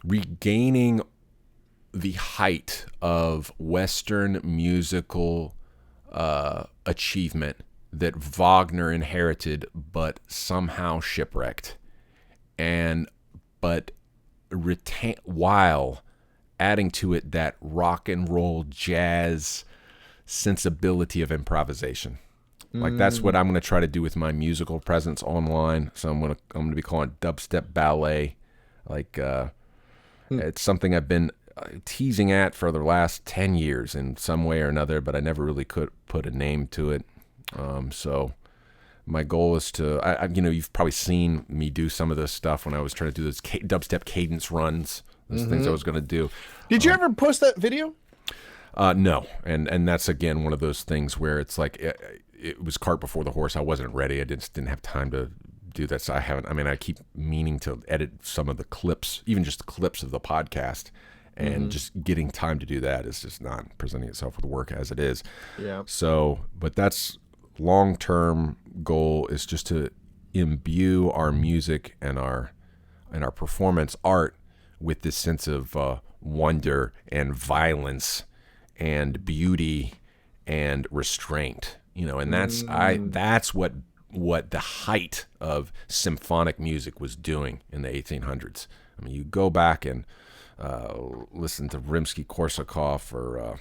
regaining the height of Western musical achievement that Wagner inherited, but somehow shipwrecked, but retain while adding to it that rock and roll jazz sensibility of improvisation. Like, that's what I'm going to try to do with my musical presence online. So I'm going to be calling it dubstep ballet. Like, it's something I've been teasing at for the last 10 years in some way or another, but I never really could put a name to it. So my goal is to, you've probably seen me do some of this stuff when I was trying to do those dubstep cadence runs, those things I was going to do. Did you ever post that video? No, and that's again one of those things where it's like it was cart before the horse. I wasn't ready. I just didn't have time to do that. So I haven't. I mean, I keep meaning to edit some of the clips, even just the clips of the podcast, and just getting time to do that is just not presenting itself with work as it is. Yeah. So, but that's long-term goal is just to imbue our music and our performance art with this sense of wonder and violence and beauty and restraint, and that's what the height of symphonic music was doing in the 1800s. I mean, you go back and listen to Rimsky-Korsakov or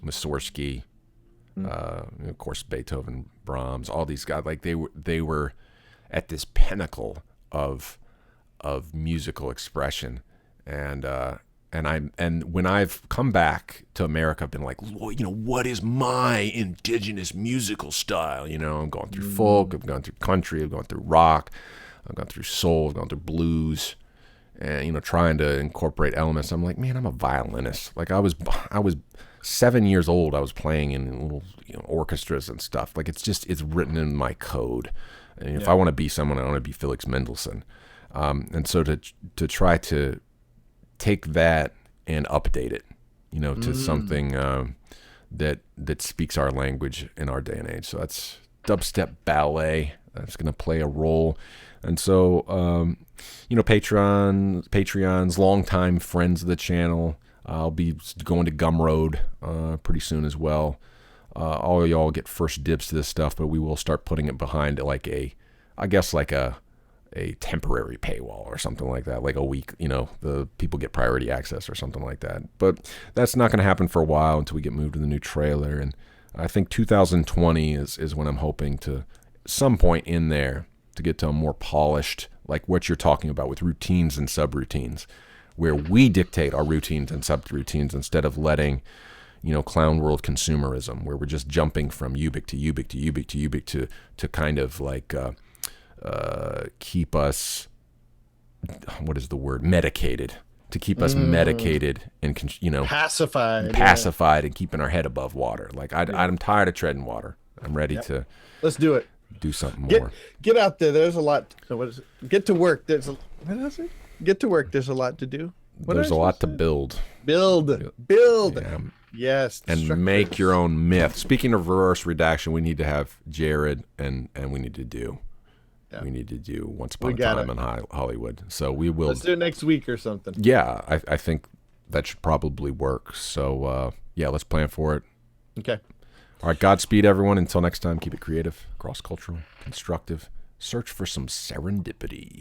Mussorgsky, of course Beethoven, Brahms, all these guys, like they were at this pinnacle of musical expression, and when I've come back to America, I've been like, what is my indigenous musical style? I'm going through folk, I've gone through country, I've gone through rock, I've gone through soul, I've gone through blues, and trying to incorporate elements. I'm like, man, I'm a violinist. Like I was 7 years old. I was playing in little orchestras and stuff. Like it's written in my code. And if I want to be someone, I want to be Felix Mendelssohn. And so to try to take that and update it, to something that speaks our language in our day and age. So that's dubstep ballet. That's going to play a role. And so, Patreons, longtime friends of the channel. I'll be going to Gumroad pretty soon as well. All of y'all get first dibs to this stuff, but we will start putting it behind like a temporary paywall or something like that, like a week, the people get priority access or something like that. But that's not going to happen for a while until we get moved to the new trailer. And I think 2020 is when I'm hoping to, some point in there, to get to a more polished, like what you're talking about with routines and subroutines, where we dictate our routines and subroutines instead of letting, clown world consumerism, where we're just jumping from Ubik to Ubik to Ubik to Ubik to kind of like keep us, what is the word, medicated, to keep us medicated and pacified and keeping our head above water. Like I'm tired of treading water. I'm ready to. Let's do it. Do something more. Get out there. There's a lot. What is it? Get to work. What is it? Get to work. There's a lot to do. There's a lot to build. Build. Yeah. Yes. And make your own myth. Speaking of reverse redaction, we need to have Jared and we need to do. Yeah. We need to do Once Upon a Time in Hollywood. So we will. Let's do it next week or something. Yeah, I think that should probably work. So let's plan for it. Okay. All right, Godspeed, everyone. Until next time, keep it creative, cross-cultural, constructive. Search for some serendipity.